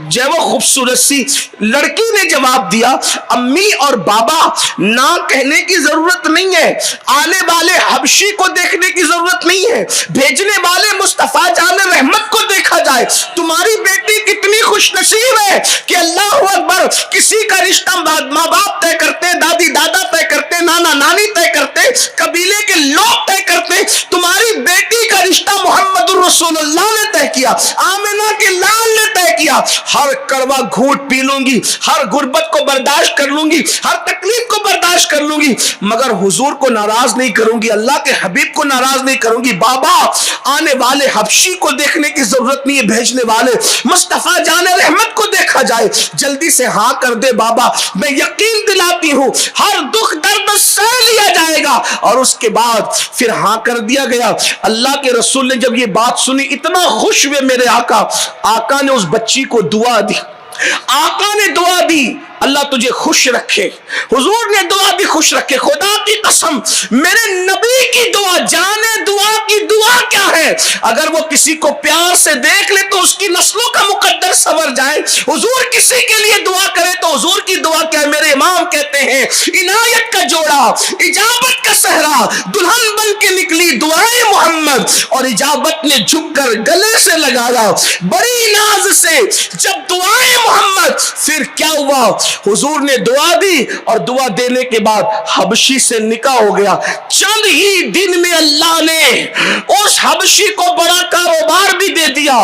جو وہ خوبصورت سی لڑکی نے جواب دیا، امی اور بابا نہ کہنے کی ضرورت نہیں ہے، آنے والے حبشی کو دیکھنے کی ضرورت نہیں ہے، بھیجنے والے مصطفیٰ جان رحمت کو دیکھا جائے۔ تمہاری بیٹی کتنی خوش نصیب ہے کہ اللہ اکبر، کسی کا رشتہ ماں باپ طے کرتے، دادی دادا طے کرتے، نانا نانی طے کرتے، قبیلے کے لوگ طے کرتے، تمہاری بیٹی کا رشتہ محمد الرسول اللہ نے طے کیا، آمنہ کے لال نے طے کیا۔ ہر کڑوا گھونٹ پی لوں گی، ہر غربت کو برداشت کر لوں گی، ہر تکلیف کو برداشت کر لوں گی، مگر حضور کو ناراض نہیں کروں گی، اللہ کے حبیب کو ناراض نہیں کروں گی۔ بابا آنے والے حبشی کو دیکھنے کی ضرورت نہیں ہے، بھیجنے والے مصطفیٰ جان رحمت کو دیکھا جائے۔ جلدی سے ہاں کر دے بابا، میں یقین دلاتی ہوں ہر دکھ درد سہ لیا جائے گا۔ اور اس کے بعد پھر ہاں کر دیا گیا۔ اللہ کے رسول نے جب یہ بات سنی اتنا خوش ہوئے میرے آقا، آقا نے اس بچی کو دعا دی، آقا نے دعا دی، اللہ تجھے خوش رکھے۔ حضور نے دعا بھی خوش رکھے۔ خدا کی قسم میرے نبی کی دعا، جانے دعا کی دعا کیا ہے، اگر وہ کسی کو پیار سے دیکھ لے تو اس کی نسلوں کا مقدر سنور جائے۔ حضور کسی کے لیے دعا کرے تو حضور کی دعا کیا ہے؟ میرے امام کہتے ہیں عنایت کا جوڑا، اجابت کا صحرا، دلہن بن کے نکلی دعائیں محمد، اور اجابت نے جھک کر گلے سے لگایا بڑی ناز سے جب دعائیں محمد۔ پھر کیا ہوا؟ حضور نے دعا دی اور دعا دینے کے بعد حبشی سے نکاح ہو گیا۔ چند ہی دن میں اللہ نے اس حبشی کو بڑا کاروبار بھی دے دیا،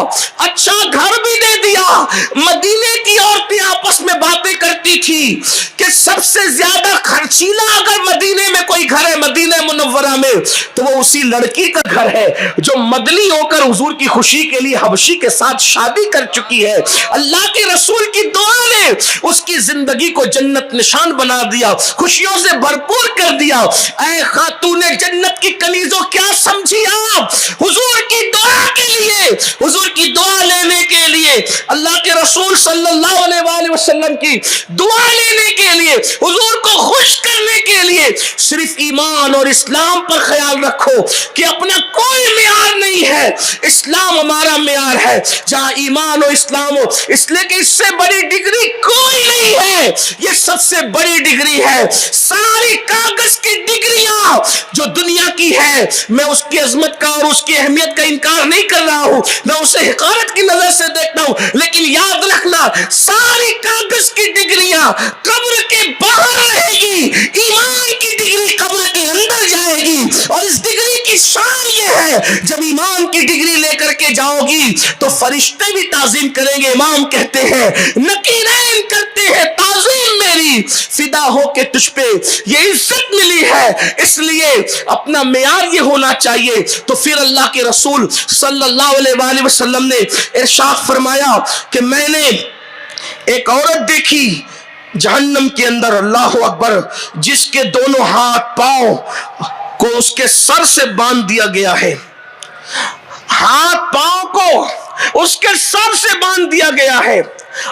اچھا گھر بھی دے دیا۔ مدینے کی عورتیں آپس میں باتیں کرتی تھی کہ سب سے زیادہ خرچیلا اگر مدینے میں کوئی گھر ہے مدینہ منورہ میں تو وہ اسی لڑکی کا گھر ہے جو مدنی ہو کر حضور کی خوشی کے لیے حبشی کے ساتھ شادی کر چکی ہے۔ اللہ کے رسول کی دعا نے اس کی زندگی کو جنت نشان بنا دیا، خوشیوں سے بھرپور کر دیا۔ اے خاتون جنت کی کنیزوں، کیا سمجھی آپ؟ حضور کی دعا کے لیے، حضور کی دعا لینے کے لیے، اللہ کے رسول صلی اللہ علیہ وآلہ وسلم کی دعا لینے کے لیے، حضور کو خوش کرنے کے لیے صرف ایمان اور اسلام پر خیال رکھو کہ اپنا کوئی معیار نہیں ہے، اسلام ہمارا معیار ہے۔ جہاں ایمان و اسلام ہو، اس لیے کہ اس سے بڑی ڈگری کوئی نہیں ہے، یہ سب سے بڑی ڈگری ہے۔ ساری کاغذ کی ڈگریاں جو دنیا کی ہے، میں اس کی عظمت کا اور اس کی اہمیت کا انکار نہیں کر رہا ہوں، میں اسے حقارت کی نظر سے دیکھتا ہوں، لیکن یاد رکھنا ساری کاغذ کی ڈگریاں قبر کے باہر رہے گی، ایمان کی ڈگری قبر کے اندر جائے گی۔ اور اس ڈگری کی شان یہ ہے جب ایمان کی ڈگری لے کر کے جاؤ گی تو فرشتے بھی تعظیم کریں گے۔ امام کہتے ہیں نکیرین کرتے ہیں تعظیم میری، فدا ہو کے تجھ پہ یہ عزت ملی ہے، اس لیے اپنا معیار یہ ہونا چاہیے۔ تو پھر اللہ کے رسول صلی اللہ علیہ وآلہ وسلم نے ارشاد فرمایا کہ میں نے ایک عورت دیکھی جہنم کے اندر، اللہ اکبر، جس کے دونوں ہاتھ پاؤں کو اس کے سر سے باندھ دیا گیا ہے، ہاتھ پاؤں کو اس کے سر سے باندھ دیا گیا ہے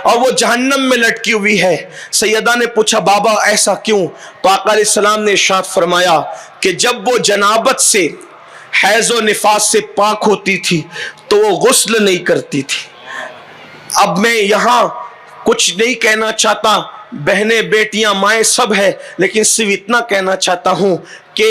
اور وہ جہنم میں لٹکی ہوئی ہے۔ سیدہ نے پوچھا بابا ایسا کیوں؟ تو آقا علیہ السلام نے ارشاد فرمایا کہ جب وہ جنابت سے، حیض و نفاس سے پاک ہوتی تھی تو وہ غسل نہیں کرتی تھی۔ اب میں یہاں کچھ نہیں کہنا چاہتا، بہنیں بیٹیاں مائیں سب ہے، لیکن صرف اتنا کہنا چاہتا ہوں کہ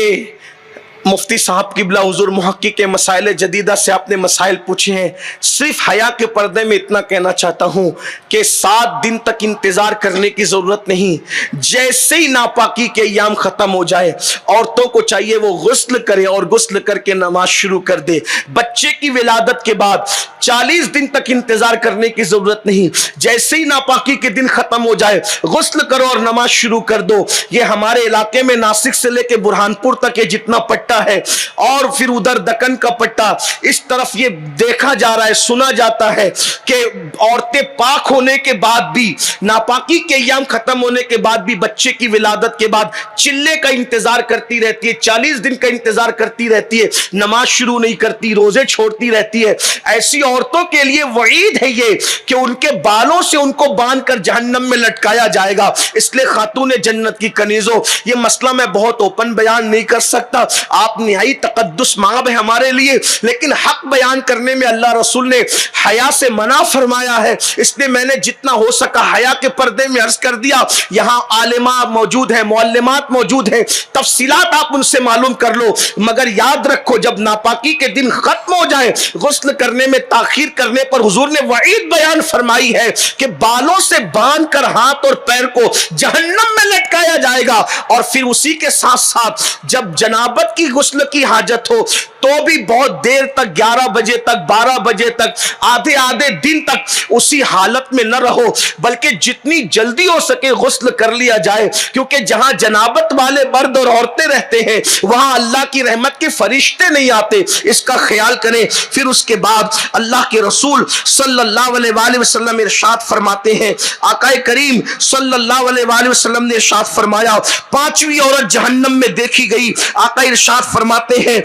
مفتی صاحب قبلہ حضور محقق کے مسائل جدیدہ سے آپ نے مسائل پوچھے ہیں، صرف حیا کے پردے میں اتنا کہنا چاہتا ہوں کہ 7 دن تک انتظار کرنے کی ضرورت نہیں۔ جیسے ہی ناپاکی کے ایام ختم ہو جائے عورتوں کو چاہیے وہ غسل کرے اور غسل کر کے نماز شروع کر دے۔ بچے کی ولادت کے بعد 40 دن تک انتظار کرنے کی ضرورت نہیں، جیسے ہی ناپاکی کے دن ختم ہو جائے غسل کرو اور نماز شروع کر دو۔ یہ ہمارے علاقے میں ناسک سے لے کے برہان پور تک یہ جتنا پٹا ہے اور پھر ادھر دکن کا پٹا، اس طرف یہ دیکھا جا رہا ہے، سنا جاتا ہے کہ عورتیں پاک ہونے کے بعد بھی، ناپاکی کے ایام ختم ہونے کے بعد بھی، بچے کی ولادت کے بعد چلے کا انتظار کرتی رہتی ہے، 40 دن کا انتظار کرتی رہتی ہے، نماز شروع نہیں کرتی، روزے چھوڑتی رہتی ہے۔ ایسی عورتوں کے لیے وعید ہے یہ کہ ان کے بالوں سے ان کو باندھ کر جہنم میں لٹکایا جائے گا۔ اس لیے خاتون جنت کی کنیزوں، یہ مسئلہ میں بہت اوپن بیان نہیں کر سکتا، آپ نہائی تقدس مآب ہے ہمارے لیے، لیکن حق بیان کرنے میں اللہ رسول نے حیا سے منع فرمایا ہے، اس لیے میں نے جتنا ہو سکا حیا کے پردے میں عرض کر دیا۔ یہاں عالمات موجود ہیں، معلمات موجود ہیں، تفصیلات آپ ان سے معلوم کر لو، مگر یاد رکھو جب ناپاکی کے دن ختم ہو جائے، غسل کرنے میں تاخیر کرنے پر حضور نے وعید بیان فرمائی ہے کہ بالوں سے باندھ کر ہاتھ اور پیر کو جہنم میں لٹکایا جائے گا، اور پھر اسی کے ساتھ ساتھ جب جنابت کی غسل کی حاجت ہو تو بھی بہت دیر تک 11 بجے تک 12 بجے تک آدھے دن تک اسی حالت میں نہ رہو، بلکہ جتنی جلدی ہو سکے غسل کر لیا جائے، کیونکہ جہاں جنابت والے مرد اور عورتیں رہتے ہیں وہاں اللہ کی رحمت کے فرشتے نہیں آتے، اس کا خیال کریں۔ پھر اس کے بعد اللہ کے رسول صلی اللہ علیہ وآلہ وسلم ارشاد فرماتے ہیں، آقا کریم صلی اللہ علیہ وآلہ وسلم نے ارشاد فرمایا، پانچویں عورت جہنم میں دیکھی گئی۔ آقا ارشاد فرماتے ہیں،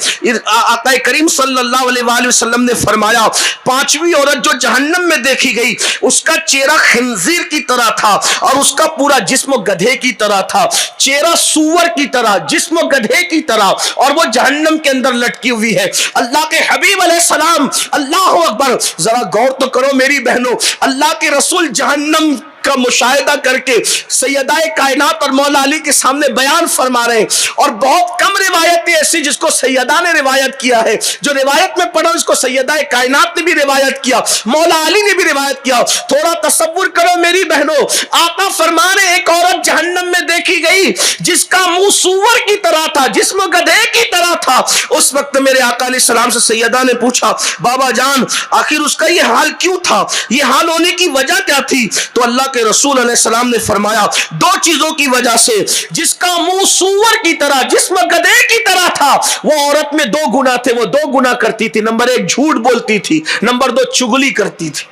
آقا کریم صلی اللہ علیہ وآلہ وسلم نے فرمایا، پانچویں عورت جو جہنم میں دیکھی گئی اس کا چہرہ خنزیر کی طرح تھا اور اس کا پورا جسم گدھے کی طرح تھا، چہرہ سور کی طرح، جسم گدھے کی طرح، اور وہ جہنم کے اندر لٹکی ہوئی ہے۔ اللہ کے حبیب علیہ السلام، اللہ اکبر، ذرا غور تو کرو میری بہنوں، اللہ کے رسول جہنم کا مشاہدہ کر کے سیدہ کائنات اور مولا علی کے سامنے بیان فرما رہے ہیں، اور بہت کم روایتیں ایسی جس کو سیدہ نے روایت کیا ہے، جو روایت میں پڑھو اس کو سیدہ کائنات نے بھی روایت کیا، مولا علی نے بھی روایت کیا۔ تھوڑا تصور کرو میری بہنوں، آقا فرما رہے ایک عورت جہنم میں دیکھی گئی جس کا منہ سور کی طرح تھا، جسم گدھے کی طرح تھا۔ اس وقت میرے آقا علیہ السلام سے سیدہ نے پوچھا، بابا جان آخر اس کا یہ حال کیوں تھا، یہ حال ہونے کی وجہ کیا تھی؟ تو اللہ کے رسول علیہ السلام نے فرمایا، دو چیزوں کی وجہ سے، جس کا منہ سور کی طرح، جسم گدھے کی طرح تھا، وہ عورت میں دو گناہ تھے، وہ دو گناہ کرتی تھی، نمبر ایک جھوٹ بولتی تھی، نمبر دو چگلی کرتی تھی۔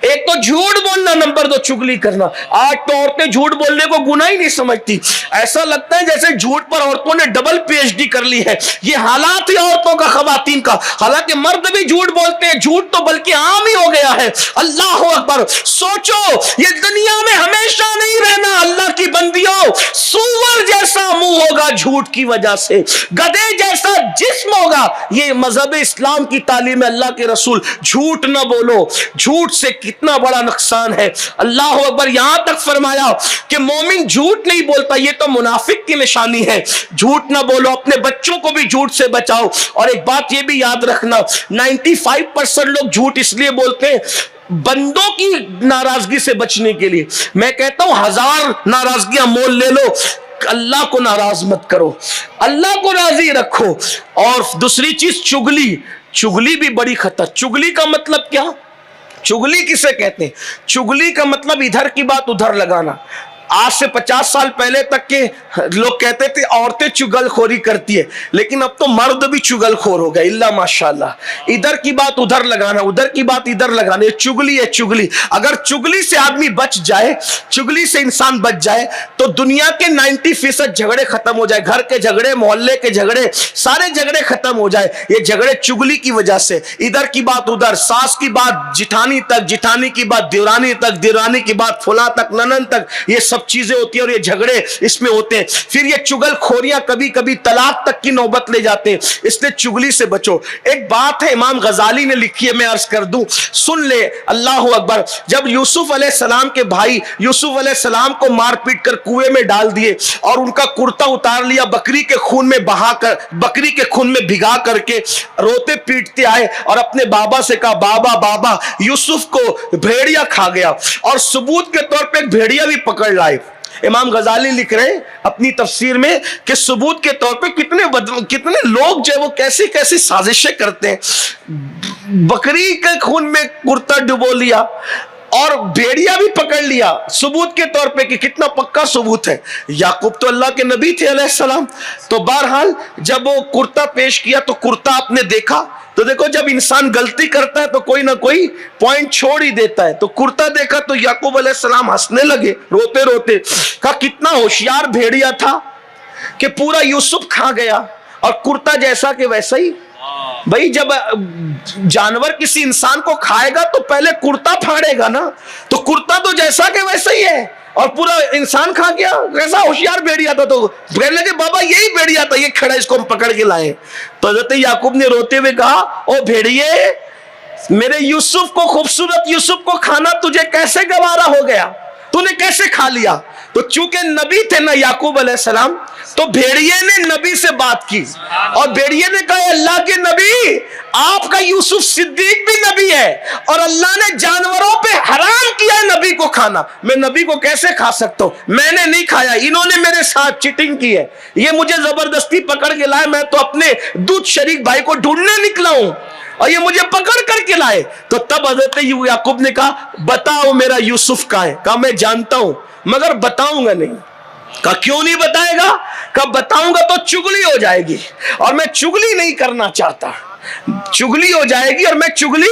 ایک تو جھوٹ بولنا، نمبر دو چگلی کرنا۔ آج تو عورتیں جھوٹ بولنے کو گناہ ہی نہیں سمجھتی، ایسا لگتا ہے جیسے جھوٹ پر عورتوں نے ڈبل پی ایچ ڈی کر لی ہے۔ یہ حالات ہی عورتوں کا، خواتین کا، حالانکہ مرد بھی جھوٹ بولتے ہیں، جھوٹ تو بلکہ عام ہی ہو گیا ہے۔ اللہ اکبر، سوچو یہ دنیا میں ہمیشہ نہیں رہنا، اللہ کی بندیوں، سور جیسا منہ ہوگا جھوٹ کی وجہ سے، گدھے جیسا جسم ہوگا۔ یہ مذہب اسلام کی تعلیم ہے، اللہ کے رسول، جھوٹ نہ بولو۔ جھوٹ سے کتنا بڑا نقصان ہے، اللہ اکبر، یہاں تک فرمایا کہ مومن جھوٹ نہیں بولتا، یہ تو منافق کی نشانی ہے۔ جھوٹ نہ بولو، اپنے بچوں کو بھی جھوٹ سے بچاؤ۔ اور ایک بات یہ بھی یاد رکھنا، 95% لوگ جھوٹ اس لیے بولتے ہیں بندوں کی ناراضگی سے بچنے کے لیے۔ میں کہتا ہوں 1000 ناراضگیاں مول لے لو، اللہ کو ناراض مت کرو، اللہ کو راضی رکھو۔ اور دوسری چیز چگلی، چگلی بھی بڑی خطر۔ چگلی کا مطلب کیا؟ چگلی کسے کہتے ہیں؟ چگلی کا مطلب ادھر کی بات ادھر لگانا۔ آج سے 50 سال پہلے تک کے لوگ کہتے تھے عورتیں چگل خوری کرتی ہے، لیکن اب تو مرد بھی چگل خور ہو گئے، اللہ ماشاءاللہ۔ ادھر کی بات ادھر لگانا، ادھر کی بات ادھر لگانا، یہ چگلی ہے، چگلی۔ اگر چگلی سے آدمی بچ جائے، چگلی سے انسان بچ جائے تو دنیا کے 90% جھگڑے ختم ہو جائے، گھر کے جھگڑے، محلے کے جھگڑے، سارے جھگڑے ختم ہو جائے۔ یہ جھگڑے چگلی کی وجہ سے، ادھر کی بات ادھر، ساس کی بات جٹھانی تک، جٹھانی کی بات دیورانی تک، دیورانی کی بات فلاں تک، ننن تک، یہ سب چیزیں ہوتی ہیں اور یہ جھگڑے اس میں ہوتے ہیں۔ پھر یہ چگل خوریاں کبھی کبھی طلاق تک کی نوبت لے جاتے ہیں، اس لیے چگلی سے بچو۔ ایک بات ہے امام غزالی نے لکھی ہے، میں عرض کر دوں، سن لے، اللہ اکبر۔ جب یوسف علیہ السلام کے بھائی یوسف علیہ السلام کو مار پیٹ کر کنویں میں ڈال دیے اور ان کا کرتا اتار لیا، بکری کے خون میں بہا کر، بکری کے خون میں بھگا کر کے روتے پیٹتے آئے اور اپنے بابا سے کہا، بابا بابا، یوسف کو بھیڑیا کھا گیا، اور ثبوت کے طور پہ ایک بھیڑیا بھی پکڑ لائے۔ امام غزالی لکھ رہے ہیں اپنی تفسیر میں کہ ثبوت کے طور پہ کتنے لوگ جو ہے وہ کیسی کیسی سازشیں کرتے ہیں۔ بکری کے خون میں کرتا ڈبو لیا اور بھیڑیا بھی پکڑ لیا، ثبوت کے طور پہ کہ کتنا پکا ثبوت ہے۔ یعقوب تو اللہ کے نبی تھے علیہ السلام۔ تو بہرحال جب وہ کرتا پیش کیا تو کرتا آپ نے دیکھا، تو دیکھو جب انسان غلطی کرتا ہے تو کوئی نہ کوئی پوائنٹ چھوڑ ہی دیتا ہے۔ تو کرتا دیکھا تو یعقوب علیہ السلام ہنسنے لگے روتے روتے، کہا کتنا ہوشیار بھیڑیا تھا کہ پورا یوسف کھا گیا، اور کرتا جیسا کہ ویسا ہی۔ بھائی جب جانور کسی انسان کو کھائے گا تو پہلے کرتا پھاڑے گا نا، تو کرتا تو جیسا کہ ویسا ہی ہے۔ اور پورا انسان کھا گیا. کیسا ہوشیار بھیڑیا تھا. تو کہنے لگے بابا یہی بھیڑیا تھا, یہ کھڑا, اس کو ہم پکڑ کے لائے. تو حضرت یعقوب نے روتے ہوئے کہا او بھیڑیے, میرے یوسف کو, خوبصورت یوسف کو کھانا تجھے کیسے گوارا ہو گیا, تو نے کیسے کھا لیا؟ تو چونکہ نبی تھے نا یعقوب علیہ السلام, تو بھیڑیے نے نبی سے بات کی اور بھیڑیے نے کہا اللہ کے نبی, آپ کا یوسف صدیق بھی نبی ہے اور اللہ نے جانوروں پہ حرام کیا ہے نبی کو کھانا, میں نبی کو کیسے کھا سکتا ہوں؟ میں نے نہیں کھایا, انہوں نے میرے ساتھ چیٹنگ کی ہے, یہ مجھے زبردستی پکڑ کے لائے, میں تو اپنے دودھ شریک بھائی کو ڈھونڈنے نکلا ہوں اور یہ مجھے پکڑ کر کے لائے. تو تب حضرت یعقوب نے کہا بتاؤ میرا یوسف کہاں ہے؟ کہا میں جانتا ہوں مگر بتاؤں گا نہیں. کہا کیوں نہیں بتائے گا؟ کہا بتاؤں گا تو چگلی ہو جائے گی اور میں چگلی نہیں کرنا چاہتا, چگلی ہو جائے گی اور میں چگلی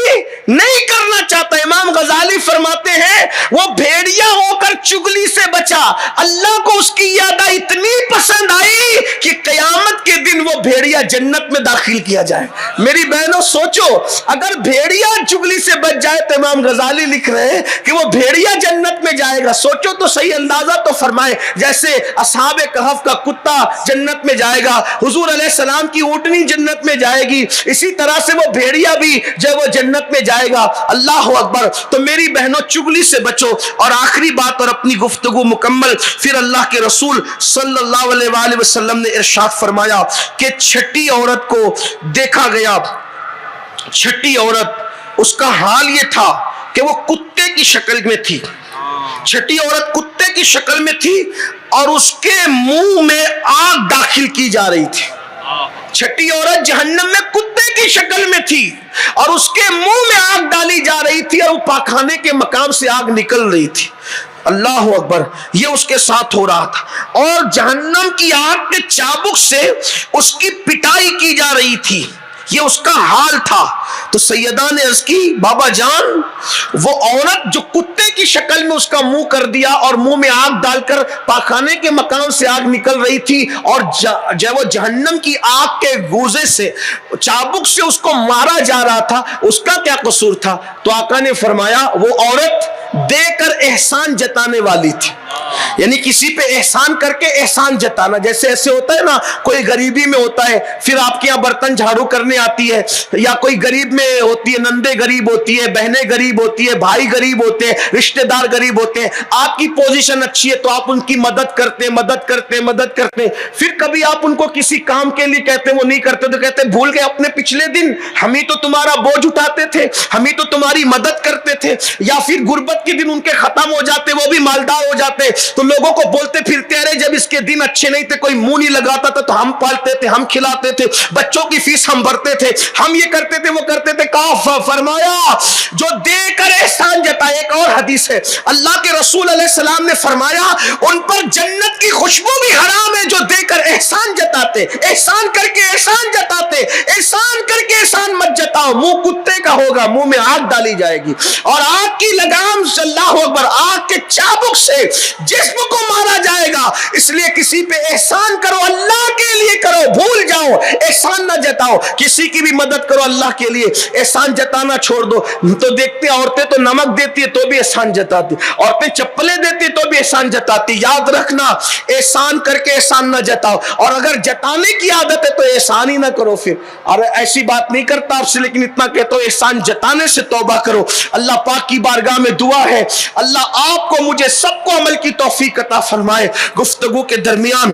نہیں کرنا چاہتا. امام غزالی فرماتے ہیں وہ بھیڑیا ہو کر چگلی سے بچا, اللہ کو اس کی یادہ اتنی پسند آئی کہ قیامت کے دن وہ بھیڑیا جنت میں داخل کیا جائے. میری بہنوں سوچو, اگر بھیڑیا چگلی سے بچ جائے تو امام غزالی لکھ رہے ہیں کہ وہ بھیڑیا جنت میں جائے گا. سوچو تو صحیح, اندازہ تو فرمائے. جیسے اصحاب کہف کا کتا جنت میں جائے گا, حضور علیہ السلام کی اونٹنی جنت میں جائے گی, اسی طرح سے وہ بھیڑیا بھی جو وہ جنت میں جائے گا. اللہ اکبر. تو میری بہنوں چگلی سے بچو. اور آخری بات اور اپنی گفتگو مکمل, پھر اللہ کے رسول صلی اللہ علیہ وآلہ وسلم نے ارشاد فرمایا کہ چھٹی عورت کو دیکھا گیا, چھٹی عورت, اس کا حال یہ تھا کہ وہ کتے کی شکل میں تھی. چھٹی عورت کتے کی شکل میں تھی اور اس کے منہ میں آگ داخل کی جا رہی تھی. چھٹی عورت جہنم میں کتے کی شکل میں تھی اور اس کے منہ میں آگ ڈالی جا رہی تھی اور وہ پاخانے کے مقام سے آگ نکل رہی تھی. اللہ اکبر. یہ اس کے ساتھ ہو رہا تھا اور جہنم کی آگ کے چابک سے اس کی پٹائی کی جا رہی تھی. یہ اس کا حال تھا. تو سیدہ نے عرض کی بابا جان, وہ عورت جو کتے کی شکل میں اس کا منہ کر دیا اور منہ میں آگ ڈال کر پاخانے کے مقام سے آگ نکل رہی تھی اور جب وہ جہنم کی آگ کے گوزے سے, چابک سے اس کو مارا جا رہا تھا, اس کا کیا قصور تھا؟ تو آقا نے فرمایا وہ عورت دے کر احسان جتانے والی تھی. یعنی کسی پہ احسان کر کے احسان جتانا. جیسے ایسے ہوتا ہے نا, کوئی غریبی میں ہوتا ہے, پھر آپ کے یہاں برتن جھاڑو کرنے آتی ہے, یا کوئی غریب میں ہوتی ہے, نندے غریب ہوتی ہے, بہنیں غریب ہوتی ہے, بھائی غریب ہوتے ہیں, رشتہ دار غریب ہوتے ہیں. آپ کی پوزیشن اچھی ہے تو آپ ان کی مدد کرتے مدد کرتے. پھر کبھی آپ ان کو کسی کام کے لیے کہتے, وہ نہیں کرتے تو کہتے بھول گئے اپنے پچھلے دن, ہم ہی تو تمہارا بوجھ اٹھاتے تھے, ہم ہی تو تمہاری مدد کرتے تھے. یا پھر غربت کے دن ان کے ختم ہو جاتے, وہ بھی مالدار ہو جاتے, تو لوگوں کو بولتے پھرتے ارے جب اس کے دن اچھے نہیں تھے, کوئی منہ نہیں لگاتا تھا تو ہم پالتے تھے, ہم کھلاتے تھے, بچوں کی فیس ہم بھرتے تھے, ہم یہ کرتے تھے وہ کرتے تھے. کہا فرمایا جو دے کر احسان جتائے. ایک اور حدیث ہے, اللہ کے رسول علیہ السلام نے فرمایا ان پر جنت کی خوشبو بھی حرام ہے جو دے کر احسان جتاتے, احسان کر کے احسان جتاتے. احسان کر کے احسان مت جتاؤ, منہ کتے کا ہوگا, منہ میں آگ ڈالی جائے گی اور آگ کی لگام سے, اللہ اکبر, آگ کے چابک سے جسم کو مارا جائے گا. اس لیے کسی پہ احسان کرو اللہ کے لیے کرو, بھول جاؤ احسان نہ جتاؤ. کسی کی بھی مدد کرو اللہ کے لیے, احسان جتانا چھوڑ دو. تو دیکھتے عورتیں تو نمک دیتی ہے تو بھی احسان جتاتی, عورتیں چپلیں دیتی تو بھی احسان جتاتی. یاد رکھنا احسان کر کے احسان نہ جتاؤ, اور اگر جتانے کی عادت ہے تو احسان ہی نہ کرو. پھر اور ایسی بات نہیں کرتا آپ سے, لیکن اتنا کہتا ہوں احسان جتانے سے توبہ کرو. اللہ پاک کی بارگاہ میں دعا ہے اللہ آپ کو مجھے سب کو عمل کی توفیق عطا فرمائے. گفتگو کے درمیان